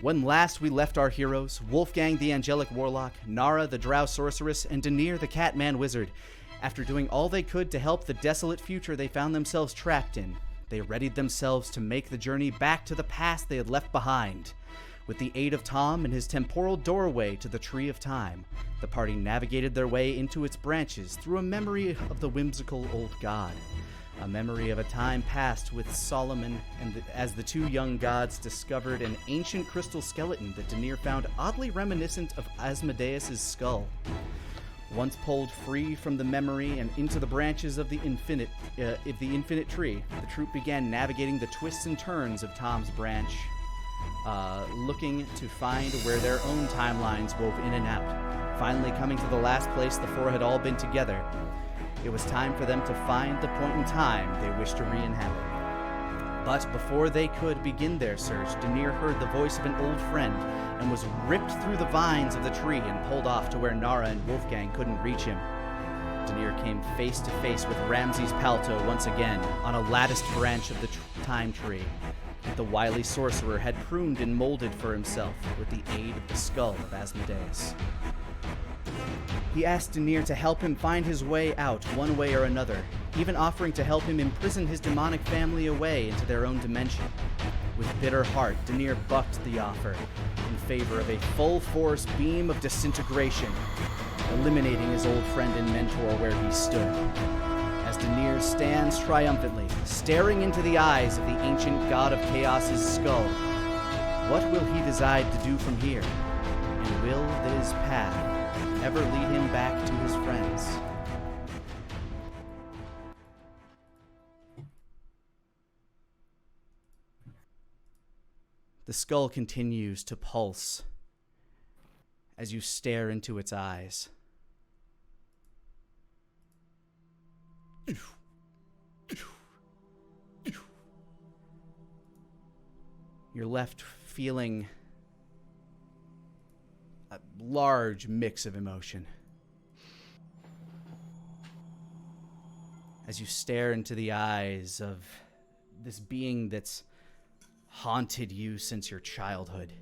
When last we left our heroes, Wolfgang the angelic warlock, Nara the drow sorceress, and Denir the catman wizard, after doing all they could to help the desolate future they found themselves trapped in, they readied themselves to make the journey back to the past they had left behind. With the aid of Tom and his temporal doorway to the Tree of Time, the party navigated their way into its branches through a memory of the whimsical old god. A memory of a time past with Solomon, and as the two young gods discovered an ancient crystal skeleton that Denir found oddly reminiscent of Asmodeus' skull. Once pulled free from the memory and into the branches of the infinite tree, the troop began navigating the twists and turns of Tom's branch, looking to find where their own timelines wove in and out. Finally coming to the last place the four had all been together, it was time for them to find the point in time they wished to re-inhabit. But before they could begin their search, Denir heard the voice of an old friend and was ripped through the vines of the tree and pulled off to where Nara and Wolfgang couldn't reach him. Denir came face to face with Ramsay's palto once again on a latticed branch of the time tree that the wily sorcerer had pruned and molded for himself with the aid of the skull of Asmodeus. He asked Denir to help him find his way out one way or another, even offering to help him imprison his demonic family away into their own dimension. With bitter heart, Denir bucked the offer in favor of a full-force beam of disintegration, eliminating his old friend and mentor where he stood. As Denir stands triumphantly, staring into the eyes of the ancient god of chaos's skull, what will he decide to do from here? And will his path ever lead him back to his friends? The skull continues to pulse as you stare into its eyes. You're left feeling a large mix of emotion as you stare into the eyes of this being that's haunted you since your childhood.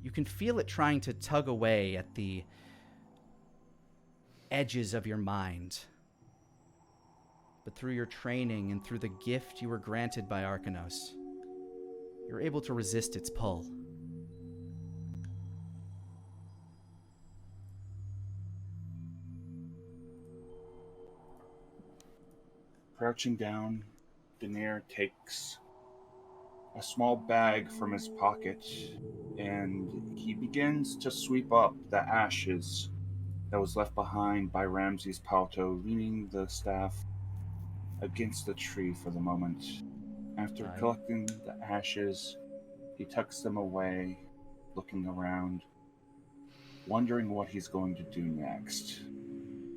You can feel it trying to tug away at the edges of your mind. But through your training and through the gift you were granted by Arcanos, you're able to resist its pull. Crouching down, Denir takes a small bag from his pocket and he begins to sweep up the ashes that was left behind by Ramsay's palto, leaning the staff against the tree for the moment. After collecting the ashes, he tucks them away, looking around, wondering what he's going to do next.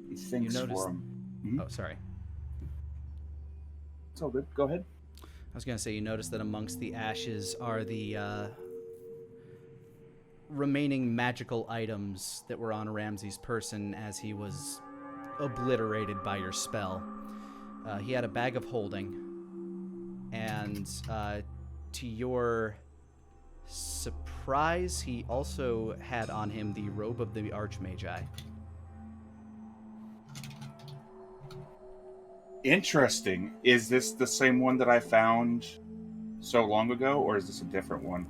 He thinks for him. Mm-hmm. Oh, sorry. It's all good. Go ahead. I was going to say, you notice that amongst the ashes are the remaining magical items that were on Ramsay's person as he was obliterated by your spell. He had a bag of holding, and to your surprise, he also had on him the robe of the Archmagi. Interesting. Is this the same one that I found so long ago, or is this a different one?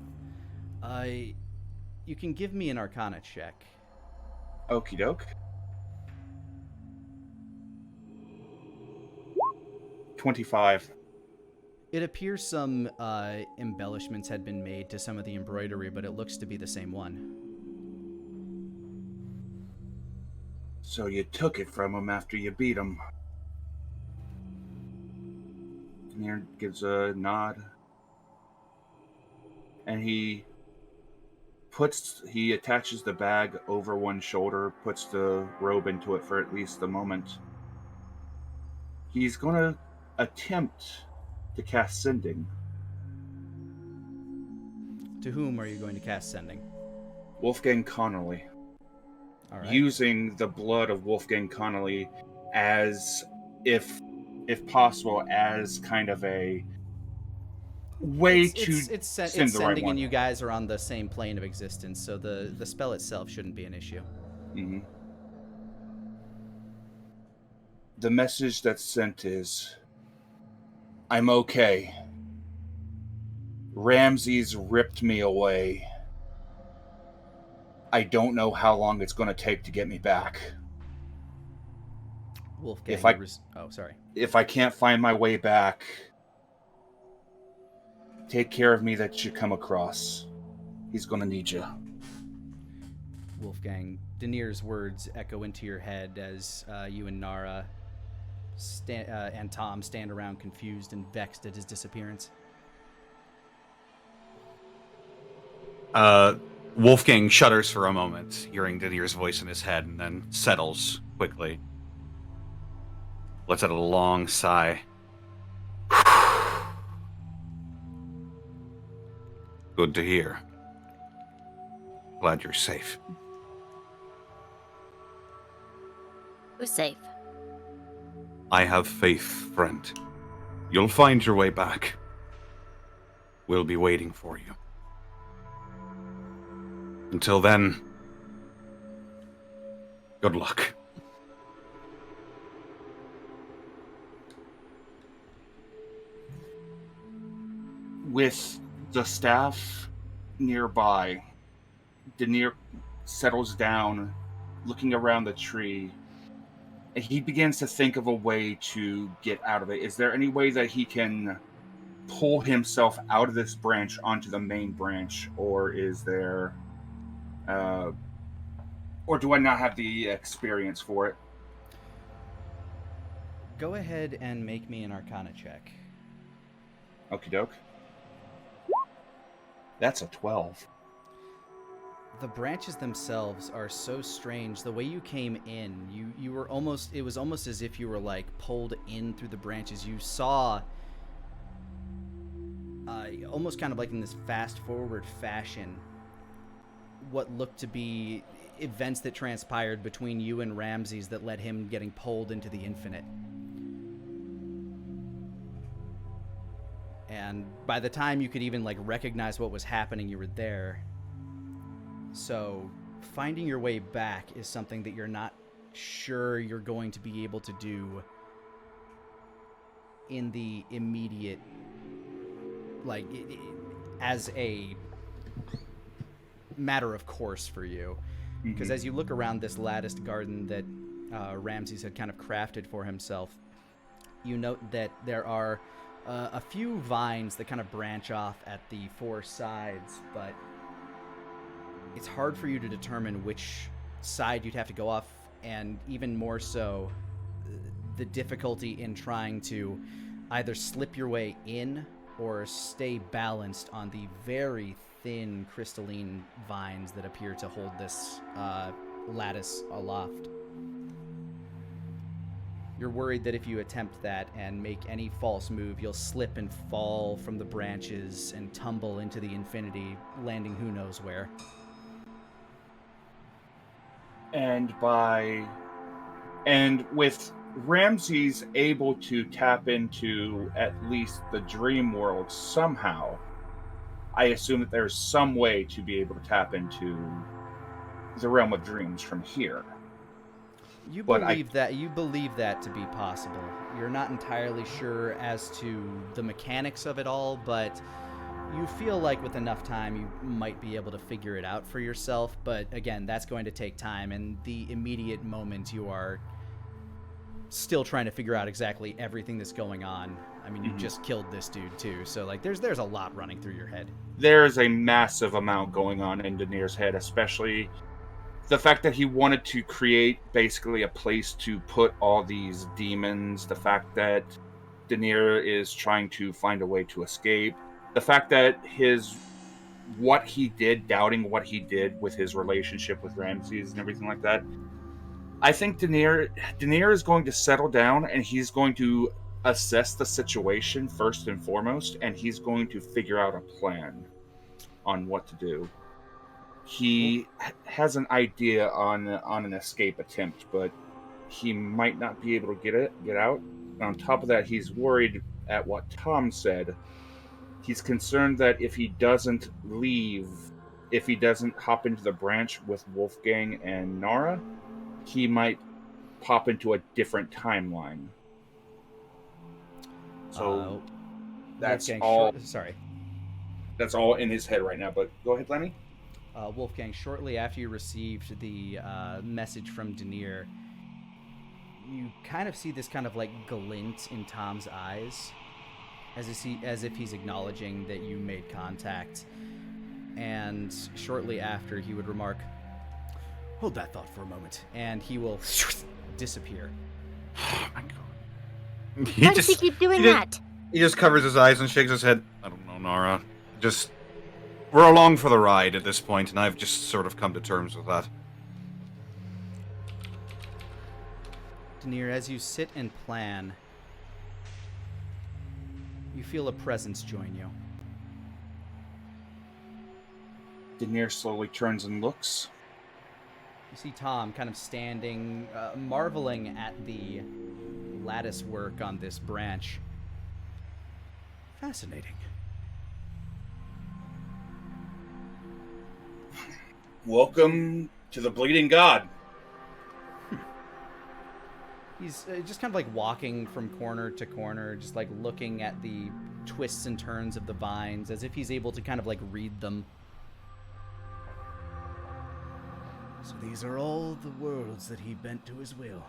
You can give me an Arcana check. Okie doke. 25. It appears some embellishments had been made to some of the embroidery, but it looks to be the same one. So you took it from him after you beat him. Denir gives a nod. And he attaches the bag over one shoulder, puts the robe into it for at least a moment. He's going to attempt to cast Sending. To whom are you going to cast Sending? Wolfgang Connolly. All right. Using the blood of Wolfgang Connolly as if possible, as kind of a way to send the right sending, one. and you guys are on the same plane of existence, so the spell itself shouldn't be an issue. Mm-hmm. The message that's sent is, I'm okay. Ramsay's ripped me away. I don't know how long it's going to take to get me back. Wolfgang, sorry. If I can't find my way back, take care of me that you come across. He's going to need you. Wolfgang, Denir's words echo into your head as you and Nara and Tom stand around confused and vexed at his disappearance. Wolfgang shudders for a moment, hearing Denir's voice in his head, and then settles quickly. Lets out a long sigh. Good to hear. Glad you're safe. Who's safe? I have faith, friend. You'll find your way back. We'll be waiting for you. Until then, good luck. With the staff nearby, Denir settles down, looking around the tree, and he begins to think of a way to get out of it. Is there any way that he can pull himself out of this branch onto the main branch, or is there... or do I not have the experience for it? Go ahead and make me an Arcana check. Okie doke. That's a 12. The branches themselves are so strange. The way you came in, you were almost... It was almost as if you were, like, pulled in through the branches. You saw... almost kind of like in this fast-forward fashion, what looked to be events that transpired between you and Ramsay's that led him getting pulled into the infinite. And by the time you could even, like, recognize what was happening, you were there. So, finding your way back is something that you're not sure you're going to be able to do in the immediate, like, as a matter of course for you. Because as you look around this latticed garden that Ramses had kind of crafted for himself, you note that there are a few vines that kind of branch off at the four sides, but it's hard for you to determine which side you'd have to go off, and even more so, the difficulty in trying to either slip your way in or stay balanced on the very thin crystalline vines that appear to hold this lattice aloft. You're worried that if you attempt that and make any false move, you'll slip and fall from the branches and tumble into the infinity, landing who knows where. And with Ramses able to tap into at least the dream world somehow, I assume that there's some way to be able to tap into the realm of dreams from here. You believe that to be possible. You're not entirely sure as to the mechanics of it all, but you feel like with enough time you might be able to figure it out for yourself. But again, that's going to take time, and the immediate moment you are still trying to figure out exactly everything that's going on. I mean, you just killed this dude too, so like there's a lot running through your head. There's a massive amount going on in Denir's head, especially the fact that he wanted to create basically a place to put all these demons, the fact that Denir is trying to find a way to escape, the fact that what he did, doubting what he did with his relationship with Ramses and everything like that. I think Denir is going to settle down, and he's going to assess the situation first and foremost, and he's going to figure out a plan on what to do. He has an idea on an escape attempt, but he might not be able to get out. On top of that, he's worried at what Tom said. He's concerned that if he doesn't leave, if he doesn't hop into the branch with Wolfgang and Nara, he might pop into a different timeline. So that's Wolfgang all. Sorry. That's all in his head right now. But go ahead, Lenny. Wolfgang, shortly after you received the message from Denir, you kind of see this kind of like glint in Tom's eyes, as if he's acknowledging that you made contact. And shortly after, he would remark, "Hold that thought for a moment," and he will disappear. Oh my god. Why does he keep doing that? He just covers his eyes and shakes his head. I don't know, Nara. We're along for the ride at this point, and I've just sort of come to terms with that. Denir, as you sit and plan, you feel a presence join you. Denir slowly turns and looks. You see Tom kind of standing, marveling at the lattice work on this branch. Fascinating. Welcome to the Bleeding God. He's just kind of like walking from corner to corner, just like looking at the twists and turns of the vines, as if he's able to kind of like read them. So these are all the worlds that he bent to his will.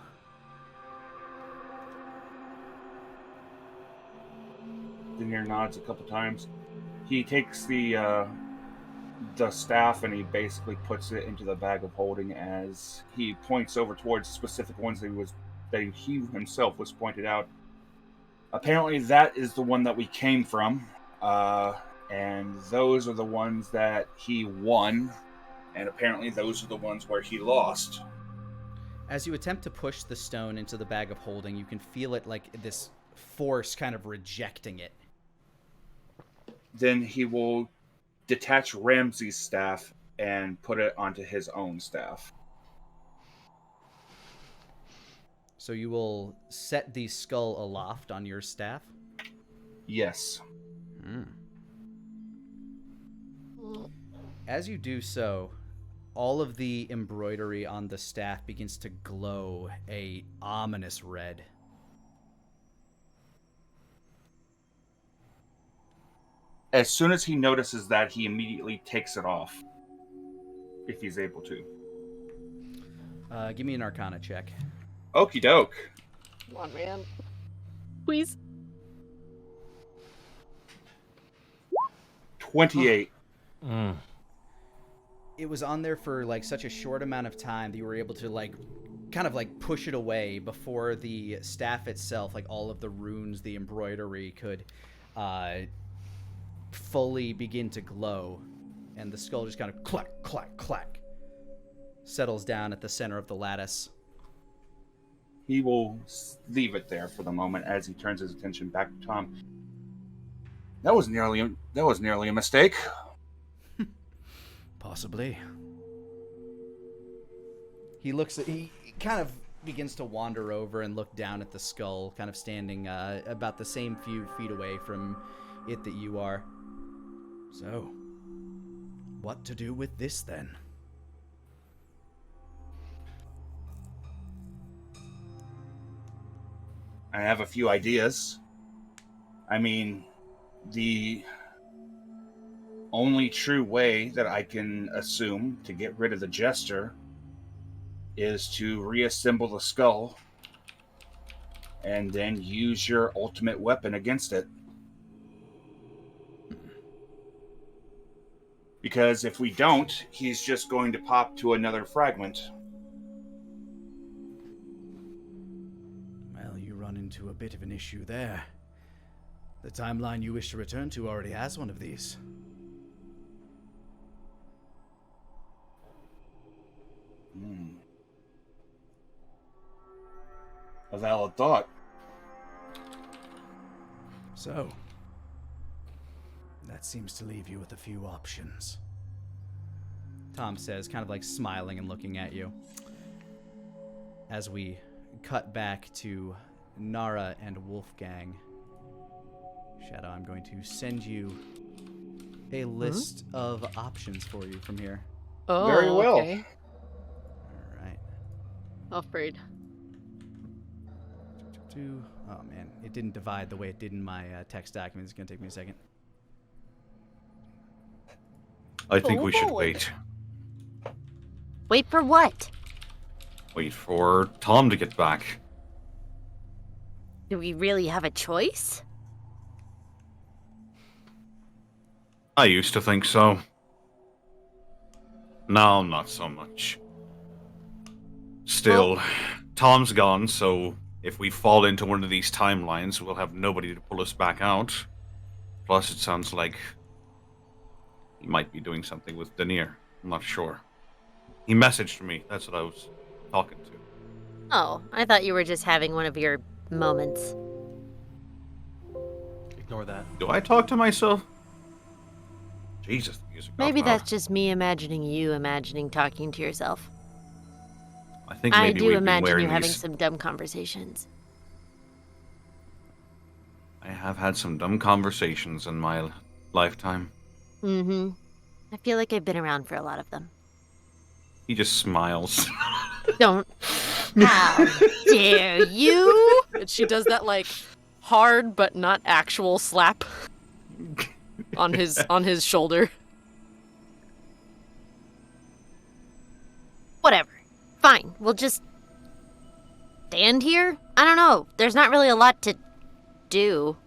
Denir nods a couple times. He takes the staff and he basically puts it into the bag of holding as he points over towards specific ones that he himself was pointed out. Apparently that is the one that we came from, and those are the ones that he won, and apparently those are the ones where he lost. As you attempt to push the stone into the bag of holding, you can feel it like this force kind of rejecting it. Then he will detach Ramsay's staff and put it onto his own staff. So you will set the skull aloft on your staff? Yes. As you do so, all of the embroidery on the staff begins to glow a ominous red. As soon as he notices that, he immediately takes it off. If he's able to. Give me an Arcana check. Okie doke. Come on, man. Please. 28. It was on there for like such a short amount of time that you were able to like kind of like push it away before the staff itself, like all of the runes, the embroidery could fully begin to glow, and the skull just kind of clack, clack, clack settles down at the center of the lattice. He will leave it there for the moment as he turns his attention back to Tom. That was nearly a mistake. Possibly. He kind of begins to wander over and look down at the skull, kind of standing about the same few feet away from it that you are. So, what to do with this then? I have a few ideas. I mean, the only true way that I can assume to get rid of the Jester is to reassemble the skull and then use your ultimate weapon against it. Because if we don't, he's just going to pop to another fragment. Well, you run into a bit of an issue there. The timeline you wish to return to already has one of these. A valid thought. So, that seems to leave you with a few options. Tom says, kind of like smiling and looking at you. As we cut back to Nara and Wolfgang. Shadow, I'm going to send you a list of options for you from here. Oh, Very well. okay. All right. Afraid. Oh man, it didn't divide the way it did in my text document. It's gonna take me a second. I think Oh, we should boy. wait. Wait for what? Wait for Tom to get back. Do we really have a choice? I used to think so. Now, not so much. Still, Tom's gone, so if we fall into one of these timelines, we'll have nobody to pull us back out. Plus, it sounds like he might be doing something with Denir. I'm not sure. He messaged me. That's what I was talking to. Oh, I thought you were just having one of your moments. Ignore that. Do I talk to myself? Jesus, the music got Maybe loud. that's just me imagining talking to yourself. I think I maybe do we've been imagine wearing you having these. some dumb conversations. I have had some dumb conversations in my lifetime. Mm-hmm. I feel like I've been around for a lot of them. He just smiles. Don't. How dare you? And she does that like hard but not actual slap on his shoulder. Whatever. Fine. We'll just stand here? I don't know. There's not really a lot to do.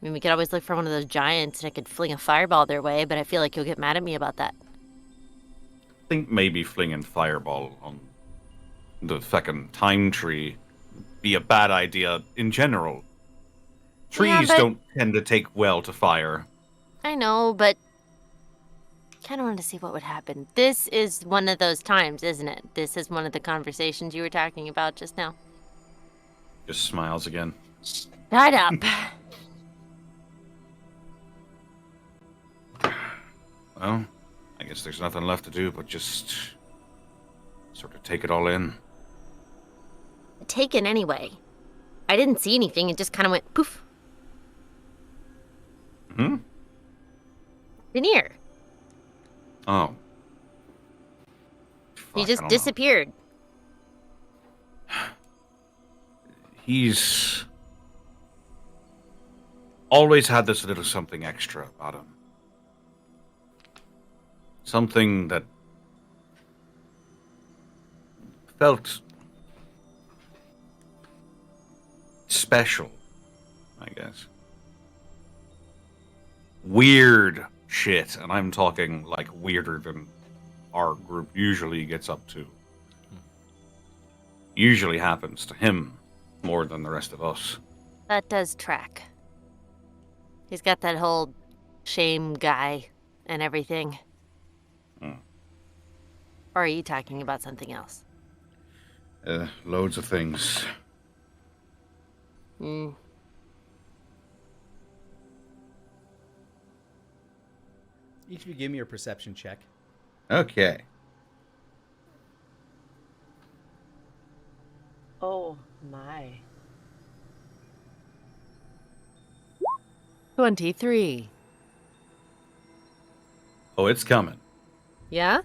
I mean, we could always look for one of those giants and I could fling a fireball their way, but I feel like you'll get mad at me about that. I think maybe flinging fireball on the feckin' time tree be a bad idea in general. Trees but- don't tend to take well to fire. I know, but kind of wanted to see what would happen. This is one of those times, isn't it? This is one of the conversations you were talking about just now. Just smiles again. Shut up. Well, I guess there's nothing left to do but just sort of take it all in. Taken anyway. I didn't see anything. It just kind of went poof. Hmm? Denir. Oh. He Fuck, just I don't know. disappeared. He's always had this little something extra about him. Something that felt special, I guess. Weird shit, and I'm talking like weirder than our group usually gets up to. Usually happens to him more than the rest of us. That does track. He's got that whole shame guy and everything. Or are you talking about something else? Loads of things. Hmm. Each of you give me your perception check. Okay. Oh my. 23. Oh, it's coming. Yeah?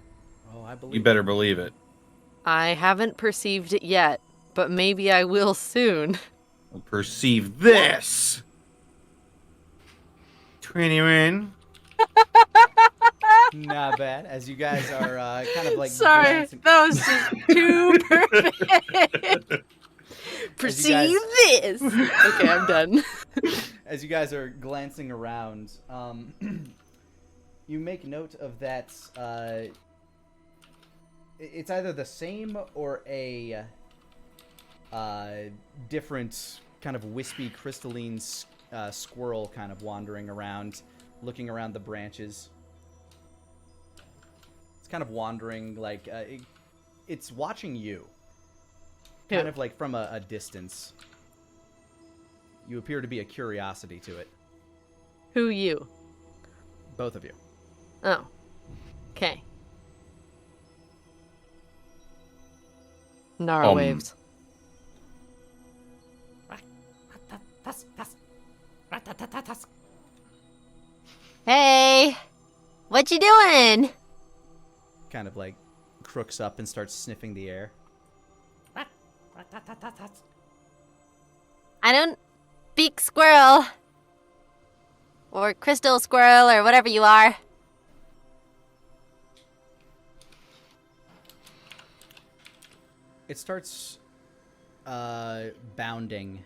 Oh, I believe You better believe it. I haven't perceived it yet, but maybe I will soon. Perceive this. 21. Not bad. As you guys are kind of like Sorry, glancing- that was just too perfect. Perceive this. Okay, I'm done. as you guys are glancing around, you make note of that. It's either the same or a different kind of wispy, crystalline squirrel kind of wandering around, looking around the branches. It's kind of wandering like it's watching you, kind of like from a distance. You appear to be a curiosity to it. Who you? Both of you. Oh. Okay. Nara waves. Hey, what you doing? Kind of like crooks up and starts sniffing the air. I don't speak squirrel. Or crystal squirrel, or whatever you are. It starts bounding,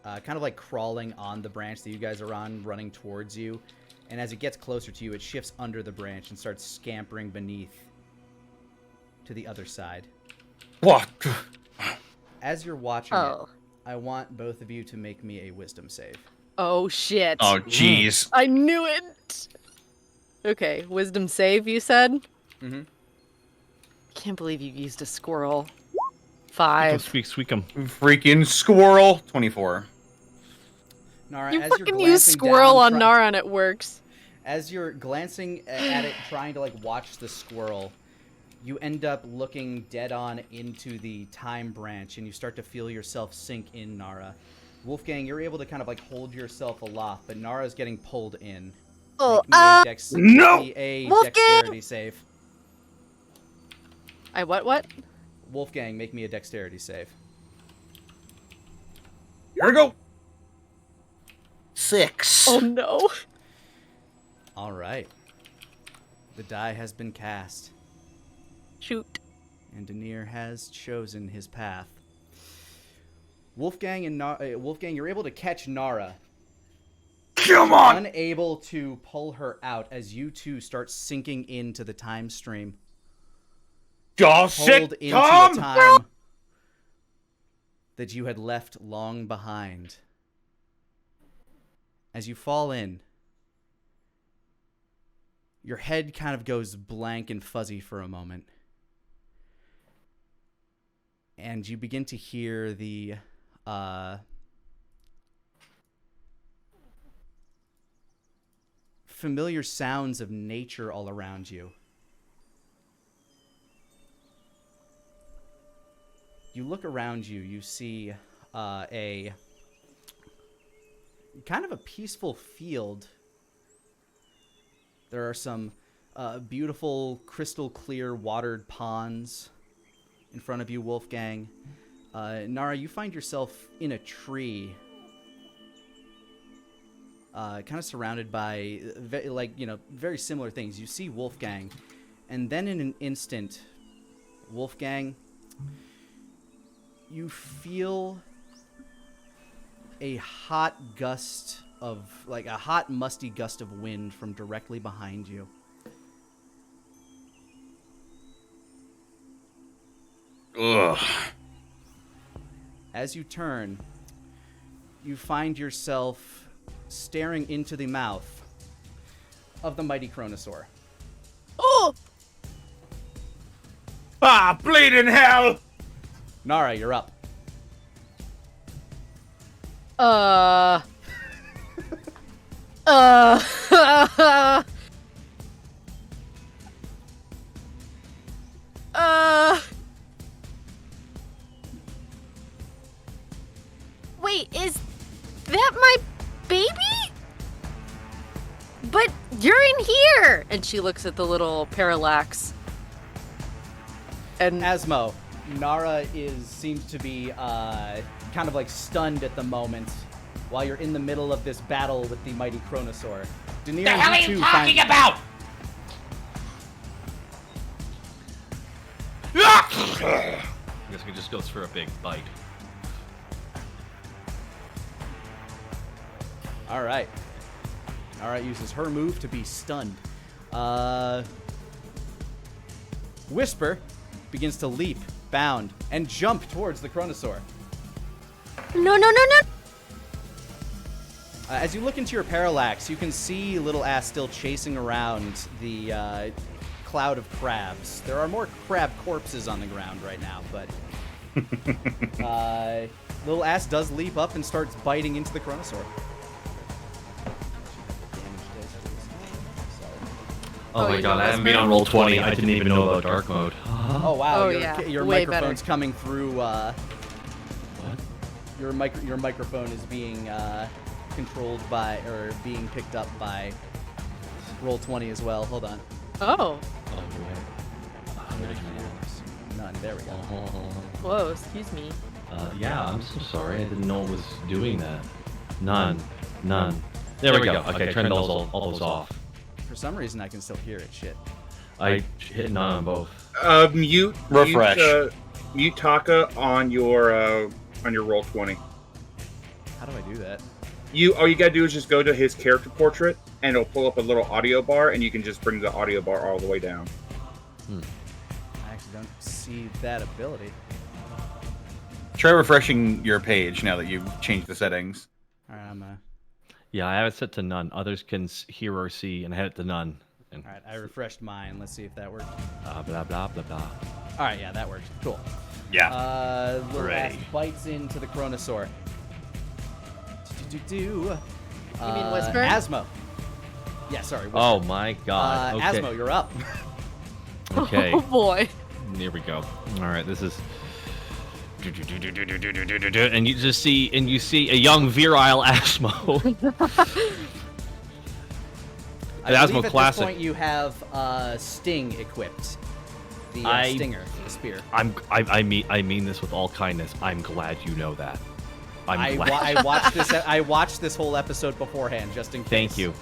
kind of like crawling on the branch that you guys are on, running towards you. And as it gets closer to you, it shifts under the branch and starts scampering beneath to the other side. What? As you're watching it, I want both of you to make me a wisdom save. Oh, shit. Oh, jeez. I knew it! Okay, wisdom save, you said? Mm-hmm. Can't believe you used a squirrel. 5. Squeak 'em. Freaking squirrel. 24. Nara, You as you're fucking glancing use squirrel down, on Nara and it works. As you're glancing at it, trying to like watch the squirrel, you end up looking dead on into the time branch, and you start to feel yourself sink in, Nara. Wolfgang, you're able to kind of like hold yourself aloft, but Nara's getting pulled in. Oh, No! Make me a Wolfgang! dexterity save. I what? Wolfgang, make me a dexterity save. Here we go. 6. Oh no. All right. The die has been cast, Shoot. and Denir has chosen his path. Wolfgang, you're able to catch Nara. Come on! Unable to pull her out as you two start sinking into the time stream. Oh, Pulled shit! into Tom! the time that you had left long behind. As you fall in, your head kind of goes blank and fuzzy for a moment. And you begin to hear the familiar sounds of nature all around you. You look around you, you see a kind of a peaceful field. There are some beautiful crystal clear watered ponds in front of you, Wolfgang. Nara, you find yourself in a tree, kind of surrounded by very similar things. You see Wolfgang, and then in an instant, Wolfgang, you feel a hot musty gust of wind from directly behind you. Ugh. As you turn, you find yourself staring into the mouth of the mighty Chronosaur. Oh! Ah, bleeding hell! Nara, you're up. Wait, is that my baby? But you're in here! And she looks at the little parallax. And Asmo, Nara seems to be kind of like stunned at the moment while you're in the middle of this battle with the mighty Chronosaur. Denir, The hell are you talking find... about? I guess we just go for a big bite. All right. Nara uses her move to be stunned. Whisper begins to leap, bound, and jump towards the Chronosaur. No. As you look into your parallax, you can see Little Ass still chasing around the cloud of crabs. There are more crab corpses on the ground right now, but Little Ass does leap up and starts biting into the Chronosaur. Oh my you god, don't I haven't whisper? been on roll 20. I didn't even know about dark mode. Oh wow, Oh, your, yeah. your Way microphone's better. coming through. What? Your microphone is being controlled by or being picked up by roll 20 as well. Hold on. Oh. Oh, wait. None. There we go. Whoa, excuse me. Yeah, I'm so sorry. I didn't know it was doing that. None. There we go. Okay, turn all those off. For some reason, I can still hear it. Shit. I hit none on both. Mute. Refresh. Mute Taka on your roll 20. How do I do that? All you gotta do is just go to his character portrait, and it'll pull up a little audio bar, and you can just bring the audio bar all the way down. I actually don't see that ability. Try refreshing your page now that you've changed the settings. All right, I'm Yeah, I have it set to none. Others can hear or see, and I had it to none. And all right. I refreshed mine. Let's see if that worked. blah blah blah blah. All right, yeah, that worked. Cool. Yeah. Little ass Hooray. bites into the Chronosaur. You mean whisper? Asmo. Yeah, sorry. Whisper. Oh my god. Okay. Asmo, you're up. Okay. Oh boy. Here we go. All right, this is. And you see a young virile Asmo. I Asmo believe at classic. this point you have Sting equipped. The stinger, the spear. I mean this with all kindness. I'm glad you know that. I'm glad. I watched this. I watched this whole episode beforehand, just in case. Thank you.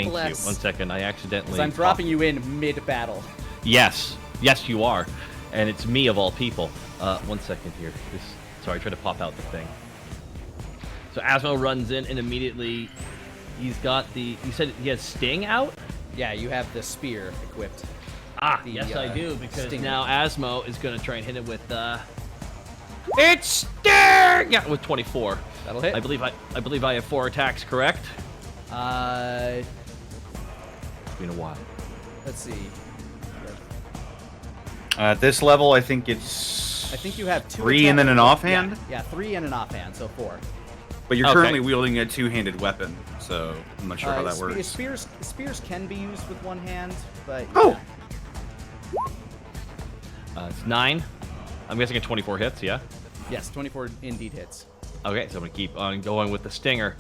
Bless. 1 second. I accidentally. 'Cause I'm dropping you in mid-battle. Yes, you are, and it's me of all people. 1 second here. Sorry, I tried to pop out the thing. So Asmo runs in and immediately, he's got the. You said he has Sting out. Yeah, you have the spear equipped. The, Yes, I do, because Stinger. now Asmo is going to try and hit it with. It's Sting! Yeah, with 24. That'll hit. I believe I have 4 attacks. Correct? Let's It's been a while. see. At this level, I think it's. I think you have 2. 3 and then an attacks. offhand? Yeah, 3 and an offhand, so 4. But you're Okay. currently wielding a two-handed weapon, so I'm not sure how that works. Spears can be used with one hand, but Oh! It's 9. I'm guessing a 24 hits. Yeah. yes, 24 indeed hits. Okay, so I'm gonna keep on going with the Stinger.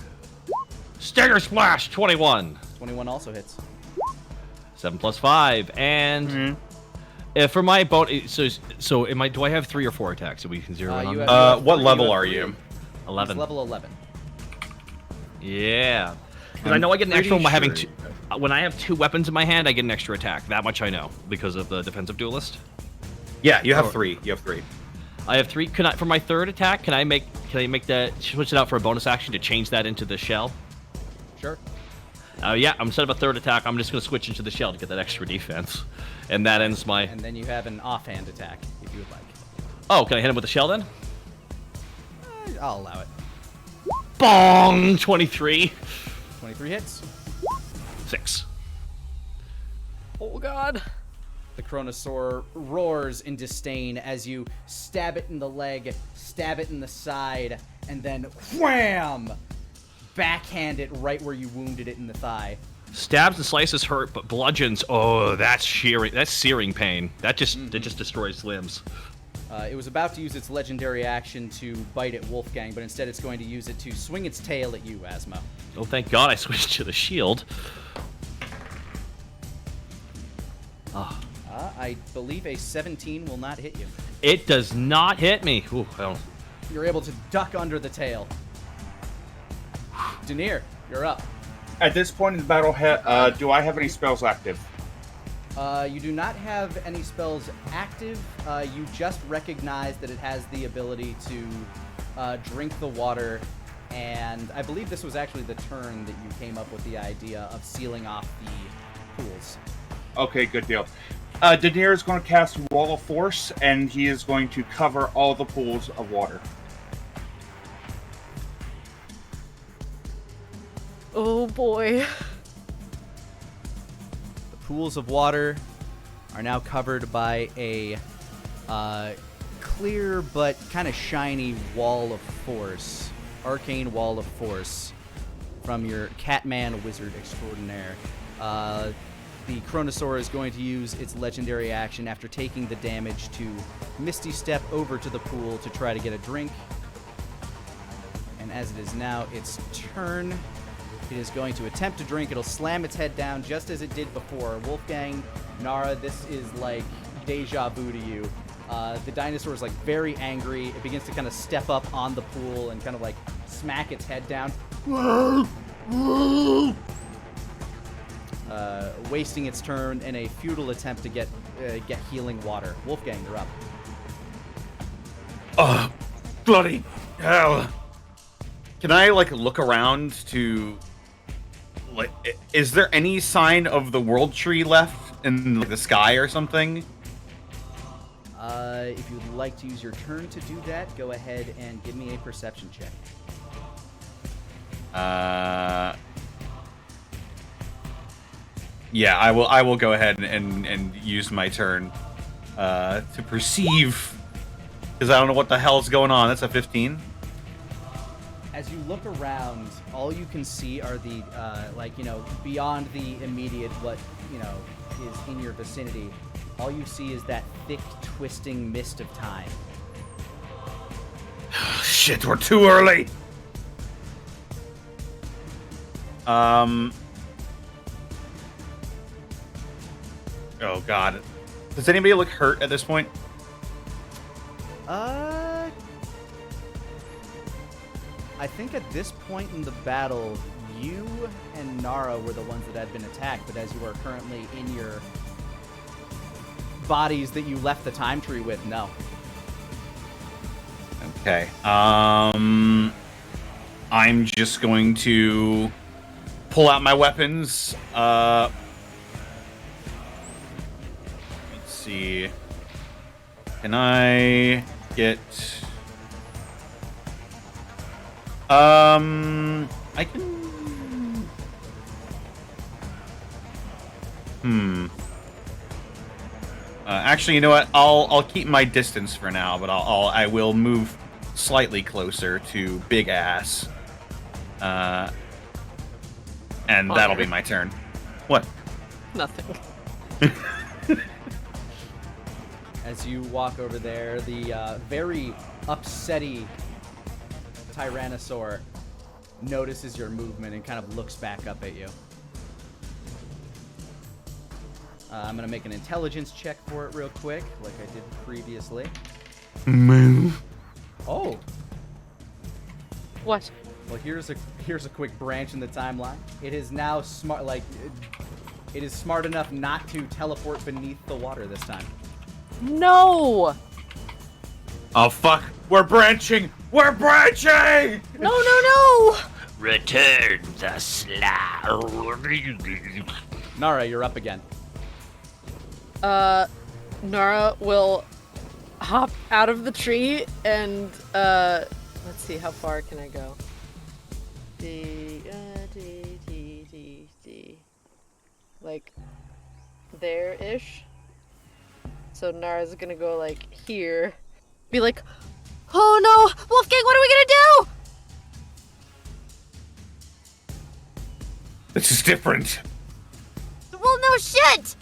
Stinger Splash, 21. 21 also hits. 7 plus 5, and for my bonus, so am I? Do I have 3 or 4 attacks that we can zero in on? you that? have- What you level have are 3. you? 11. He's level 11. Yeah. Because I know I get an extra pretty one by having sure two. When I have 2 weapons in my hand, I get an extra attack. That much I know because of the defensive duelist. Yeah, you have 3. You have 3. I have 3. Can I, for my 3rd attack, can I make that switch it out for a bonus action to change that into the shell? Sure. Yeah, instead of a 3rd attack, I'm just gonna switch into the shell to get that extra defense, and that ends my. And then you have an offhand attack, if you would like. Oh, can I hit him with the shell then? I'll allow it. Bong! 23. 23 hits. 6. Oh god. The Chronosaur roars in disdain as you stab it in the leg, stab it in the side, and then wham! Backhand it right where you wounded it in the thigh. Stabs and slices hurt, but bludgeons. Oh, that's shearing. That's searing pain. That just destroys limbs. It was about to use its legendary action to bite at Wolfgang, but instead it's going to use it to swing its tail at you, Asmo. Oh, thank God I switched to the shield. I believe a 17 will not hit you. It does not hit me. Ooh, I don't. You're able to duck under the tail. Denir, you're up. At this point in the battle, do I have any spells active? You do not have any spells active. You just recognize that it has the ability to drink the water, and I believe this was actually the turn that you came up with the idea of sealing off the pools. Okay, good deal. Denir is going to cast Wall of Force, and he is going to cover all the pools of water. Oh boy. The pools of water are now covered by a clear but kind of shiny wall of force, arcane wall of force from your Catman Wizard Extraordinaire. the Chronosaur is going to use its legendary action after taking the damage to Misty Step over to the pool to try to get a drink. And as it is now its turn, it is going to attempt to drink. It'll slam its head down just as it did before. Wolfgang, Nara, this is like deja vu to you. The dinosaur is like very angry. It begins to kind of step up on the pool and kind of like smack its head down. Wasting its turn in a futile attempt to get healing water. Wolfgang, you're up. Oh, bloody hell. Can I, like, look around to... Like, is there any sign of the world tree left in like, the sky or something? If you'd like to use your turn to do that, go ahead and give me a perception check. Yeah, I will go ahead and use my turn to perceive, because I don't know what the hell's going on. That's a 15. As you look around, all you can see are the, beyond the immediate, what, is in your vicinity. All you see is that thick, twisting mist of time. Shit, we're too early. Oh, God. Does anybody look hurt at this point? I think at this point in the battle, you and Nara were the ones that had been attacked, but as you are currently in your bodies that you left the time tree with, no. Okay. I'm just going to pull out my weapons. Let's see. Can I get... I can... Actually, you know what? I'll keep my distance for now, but I will move slightly closer to Big Ass. And that'll be my turn. What? Nothing. As you walk over there, the very upsetty Tyrannosaur notices your movement and kind of looks back up at you. I'm going to make an intelligence check for it real quick, like I did previously. Move. Oh! What? Well, here's a quick branch in the timeline. It is now smart, it is smart enough not to teleport beneath the water this time. No! Oh, fuck. We're branching! We're branching! No! Return the slow. Nara, you're up again. Nara will hop out of the tree and, let's see, how far can I go? Like, there-ish. So Nara's gonna go, like, here. Be like, oh no! Wolfgang, what are we gonna do? This is different. Well, no shit!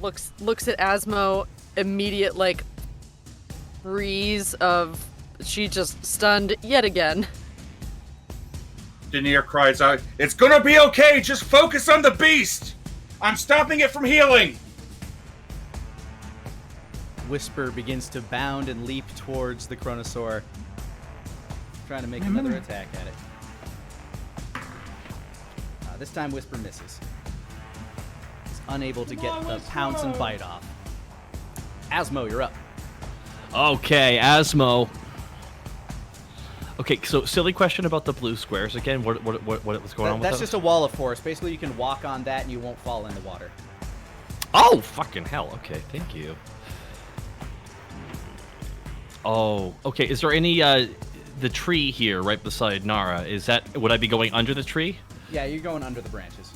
Looks at Asmo, immediate, like, freeze of she just stunned yet again. Denir cries out, "It's gonna be okay! Just focus on the beast! I'm stopping it from healing!" Whisper begins to bound and leap towards the Chronosaur, trying to make another attack at it. This time Whisper misses. He's unable to get the pounce and bite off. Asmo, you're up. Okay, Asmo. Okay, so silly question about the blue squares again. What was going on with That's that? just a wall of force. Basically, you can walk on that and you won't fall in the water. Oh, fucking hell. Okay, thank you. Oh, okay. Is there any the tree here right beside Nara? Would I be going under the tree? Yeah, you're going under the branches.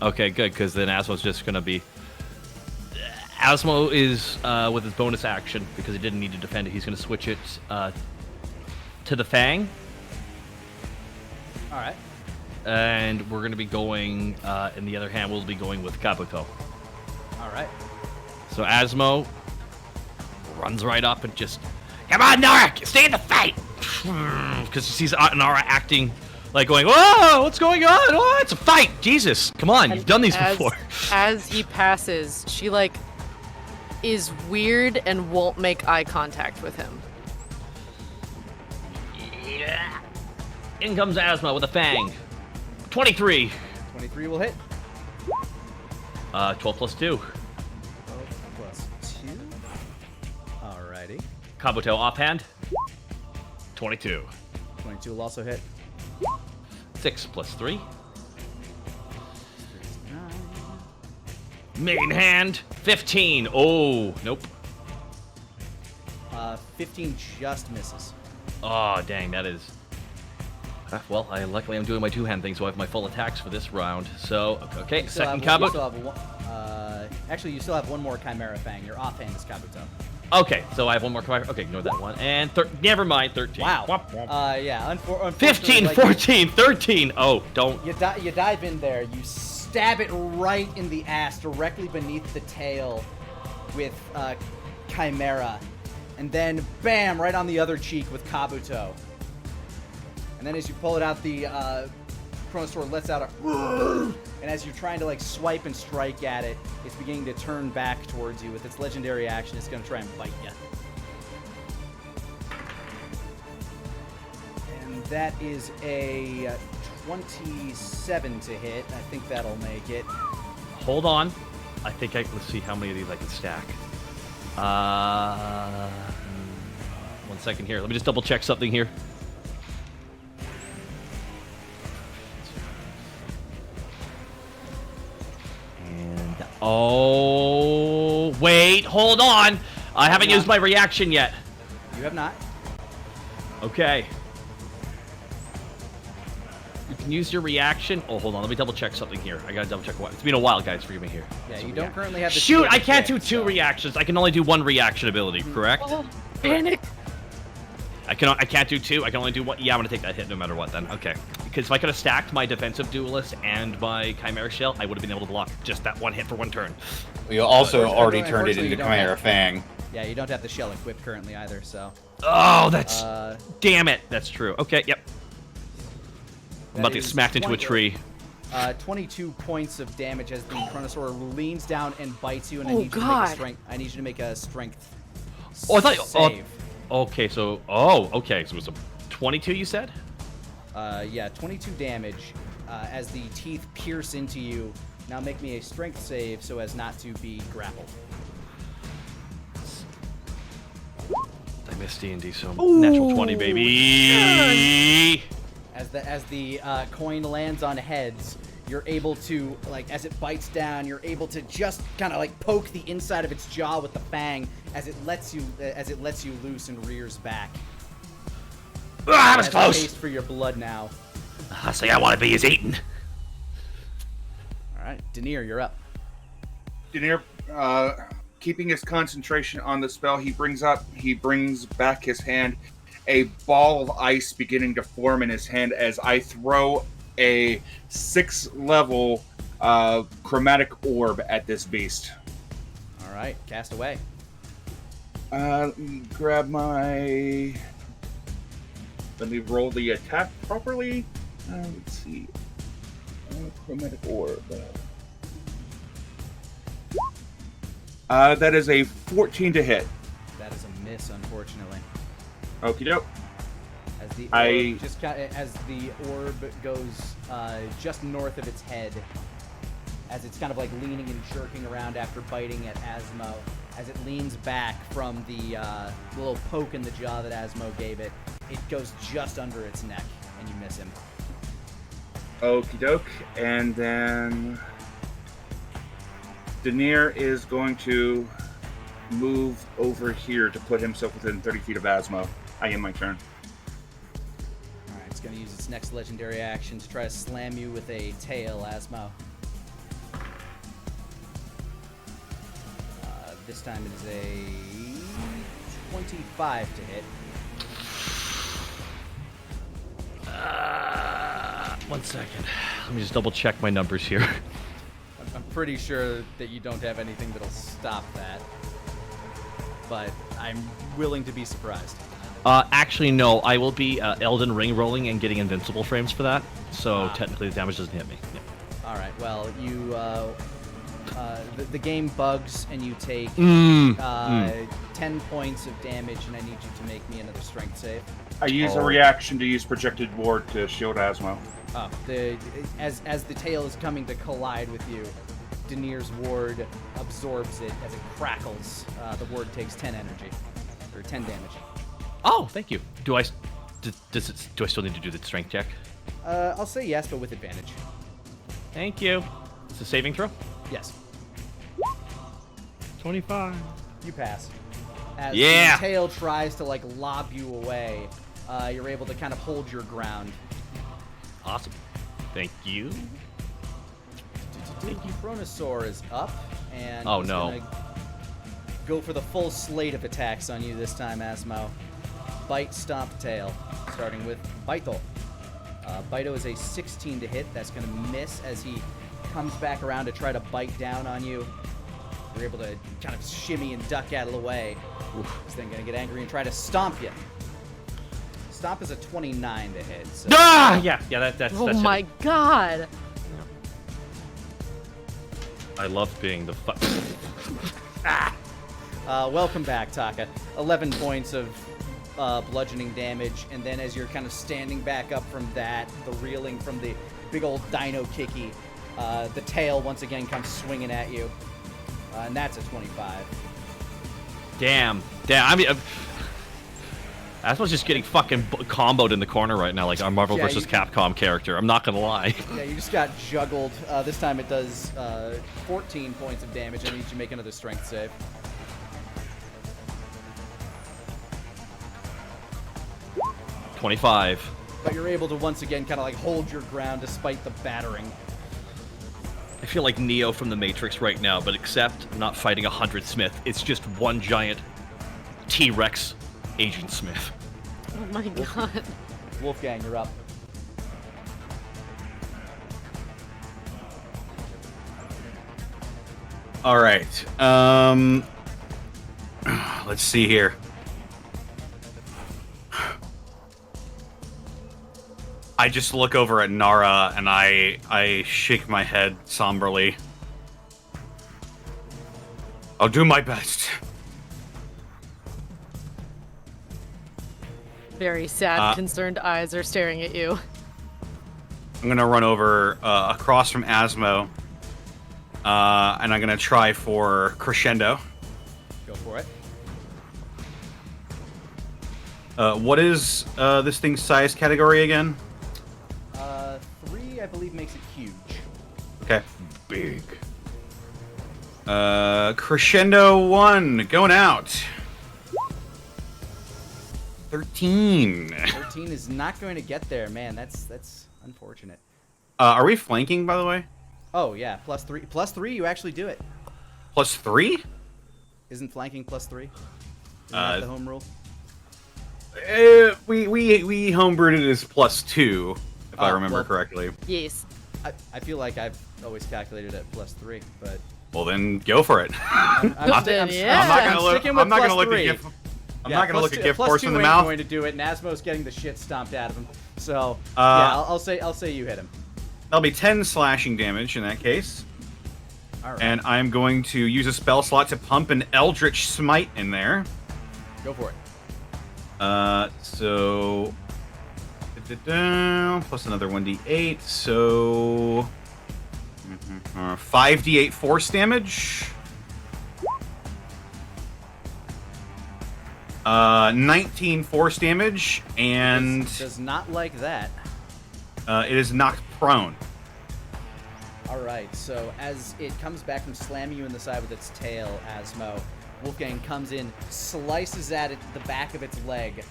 Okay, good, because then Asmo's just gonna be. Asmo is with his bonus action because he didn't need to defend it. He's gonna switch it to the Fang. All right. and we're going to be going, in the other hand, we'll be going with Kabuto. All right. So Asmo runs right up and just, come on, Nara, stay in the fight! Because he sees Nara acting like going, whoa, what's going on? Oh, it's a fight! Jesus, come on, you've done these before. As he passes, she, like, is weird and won't make eye contact with him. Yeah. In comes Asmo with a fang. 23. 23 will hit. 12 plus 2. 12 plus 2. Alrighty. Kabuto offhand. 22. 22 will also hit. 6 plus 3. 9. Main hand. 15. Oh, nope. 15 just misses. Oh, dang, that is... well, luckily I'm doing my two-hand thing, so I have my full attacks for this round. So, okay, second Kabuto. Actually, you still have one more Chimera Fang. Your offhand is Kabuto. Okay, so I have one more Chimera. Okay, ignore that one. And never mind, 13. Wow. Womp, womp. Yeah, unfortunately... 15, like, 14, 13. Oh, don't. You dive in there. You stab it right in the ass, directly beneath the tail with Chimera. And then, bam, right on the other cheek with Kabuto. And then as you pull it out, the Chronosaur lets out a... And as you're trying to, like, swipe and strike at it, it's beginning to turn back towards you. With its legendary action, it's going to try and bite you. And that is a 27 to hit. I think that'll make it. Hold on. I think let's see how many of these I can stack. 1 second here. Let me just double check something here. Oh, wait, hold on. I haven't used my reaction yet. You have not. Okay. You can use your reaction. Oh, hold on. Let me double check something here. I gotta double check what. It's been a while, guys. Forgive me here. Yeah, you don't currently have the... Shoot, I can't do two reactions. I can only do one reaction ability, correct? Oh, panic! I can't do two. I can only do one. Yeah, I'm gonna take that hit no matter what then. Okay. Because if I could have stacked my defensive duelist and my Chimera Shell, I would have been able to block just that one hit for one turn. We also already turned it into Chimera Fang. Yeah, you don't have the shell equipped currently either, so... Oh, that's... damn it. That's true. Okay, yep. I'm about to get smacked into a tree. 22 points of damage as the Chronosaur leans down and bites you, and I need you to make a strength Oh, I thought... save. Okay, so... Oh, okay. So it was a 22, you said? Yeah, 22 damage as the teeth pierce into you. Now make me a strength save so as not to be grappled. I missed D&D, so natural 20, baby. As the coin lands on heads, you're able to, like, as it bites down, you're able to just kind of like poke the inside of its jaw with the fang as it lets you loose and rears back. I was close. Taste for your blood now. I say I want to be is eaten. All right, Denir, you're up. Denir, keeping his concentration on the spell, he brings back his hand, a ball of ice beginning to form in his hand as I throw a 6th-level chromatic orb at this beast. All right, cast away. Let me grab my... Let me roll the attack properly. Let's see. Chromatic orb. That is a 14 to hit. That is a miss, unfortunately. Okie doke. As the orb goes just north of its head, as it's kind of like leaning and jerking around after biting at Asmo, as it leans back from the little poke in the jaw that Asmo gave it, it goes just under its neck, and you miss him. Okie doke. And then Denir is going to move over here to put himself within 30 feet of Asmo. I end my turn. Alright, it's going to use its next legendary action to try to slam you with a tail, Asmo. This time it is a 25 to hit. 1 1 second. Let me just double check my numbers here. I'm pretty sure that you don't have anything that'll stop that. But I'm willing to be surprised. Actually, no. I will be Elden Ring rolling and getting invincible frames for that. So technically the damage doesn't hit me. Yeah. Alright, well, you, the game bugs and you take 10 points of damage, and I need you to make me another strength save. I use a reaction to use projected ward to shield Asmo. Oh, as the tail is coming to collide with you, Denir's ward absorbs it as it crackles. The ward takes 10 energy, or 10 damage. Oh, thank you. Do I still need to do the strength check? I'll say yes, but with advantage. Thank you. It's a saving throw? Yes. 25. You pass. As Yeah. the tail tries to like lob you away, you're able to kind of hold your ground. Awesome. Thank you. Chronosaur is up, and Oh, he's no. gonna go for the full slate of attacks on you this time, Asmo. Bite, Stomp, Tail, starting with Bito. Bito is a 16 to hit. That's going to miss as he comes back around to try to bite down on you. You're able to kind of shimmy and duck out of the way. He's then going to get angry and try to stomp you. Stomp is a 29 to hit. So. Yeah, that's Oh that's my it. god. I love being the Welcome back, Taka. 11 points of bludgeoning damage, and then as you're kind of standing back up from that, the reeling from the big old dino kicky, the tail once again comes swinging at you, and that's a 25. Damn. I mean, Asmo's just getting fucking comboed in the corner right now, like our Marvel Yeah, vs. you- Capcom character. I'm not gonna lie. Yeah, you just got juggled. This time it does 14 points of damage. I need you to make another strength save. $25. But you're able to once again kind of like hold your ground despite the battering. I feel like Neo from the Matrix right now, but except I'm not fighting 100 Smith. It's just one giant T-Rex Agent Smith. Oh my god. Wolfgang, you're up. All right. Let's see here. I just look over at Nara and I shake my head somberly. I'll do my best. Very sad, concerned eyes are staring at you. I'm gonna run over across from Asmo, and I'm gonna try for Crescendo. Go for it. What is this thing's size category again? 3, I believe, makes it huge. Okay. Big. Crescendo 1 going out. 13. 13 is not going to get there, man. That's unfortunate. Are we flanking, by the way? Oh yeah, +3. +3, you actually do it. +3? Isn't flanking +3? Isn't that the home rule? We homebrewed it as +2, if I Oh, remember well- correctly. Yes. I feel like I've always calculated it +3, but Well, then go for it. I'm Yeah. I'm not gonna look. sticking with I'm not gonna look a +3. gift. I'm Yeah, not gonna look a +2 gift horse in the ain't mouth. going to do it, and Asmo's getting the shit stomped out of him. So yeah, I'll say you hit him. That'll be 10 slashing damage in that case. All right, And I'm going to use a spell slot to pump an Eldritch Smite in there. go for it. So plus another 1d8, so 5d8 force damage. 19 force damage, and Does not like that. it is knocked prone. All right, so as it comes back from slamming you in the side with its tail, Asmo, Wolfgang comes in, slices at it the back of its leg.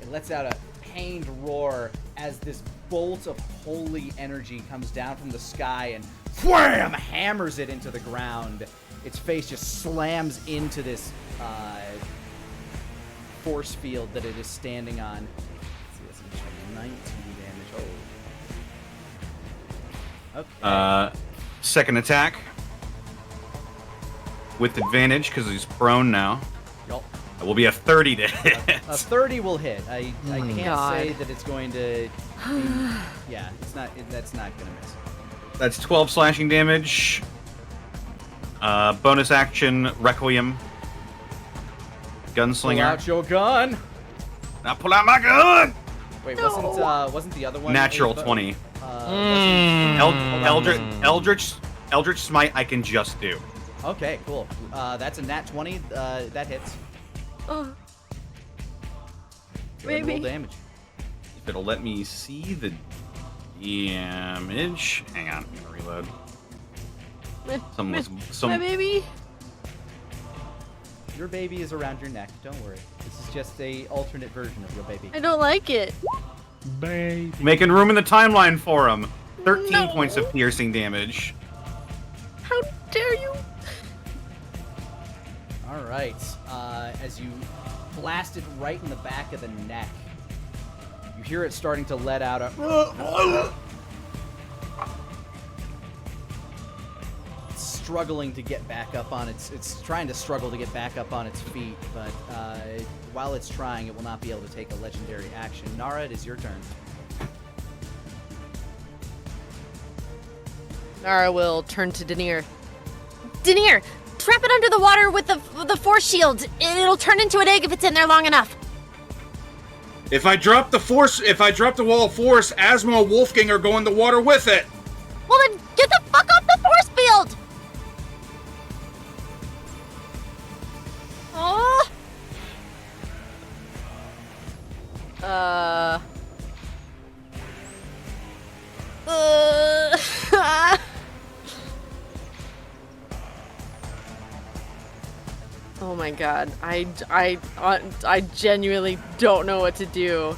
It lets out a pained roar as this bolt of holy energy comes down from the sky and wham, hammers it into the ground. Its face just slams into this force field that it is standing on. Let's see, that's 19 damage. Oh. Okay. Second attack. With advantage, because he's prone now. Yup. It will be a 30 to hit. A 30 will hit. I can't God. say that it's going to. Yeah, it's not. That's not gonna miss. That's 12 slashing damage. Bonus action, Requiem. Pull Gunslinger. out your gun. Now pull out my gun! Wait, wasn't the other one Natural a 20. wasn't- Eldritch Smite I can just do. Okay, cool. That's a nat 20. That hits. Oh, Go ahead and roll Maybe. damage. If it'll let me see the damage. Hang on, I'm gonna reload. my baby. Your baby is around your neck. Don't worry. This is just a alternate version of your baby. I don't like it. Baby. Making room in the timeline for him. 13 No. points of piercing damage. How dare you? All right. As you blast it right in the back of the neck, you hear it starting to let out a. Struggling to get back up on it's trying to struggle to get back up on its feet, but while it's trying, it will not be able to take a legendary action. Nara, it is your turn. Nara will turn to Denir. Denir, trap it under the water with the force shield. It'll turn into an egg if it's in there long enough. If I drop the wall of force, Asmo and Wolfgang are going to water with it. Well then, get the fuck off the force field! Oh, Oh my god. I genuinely don't know what to do.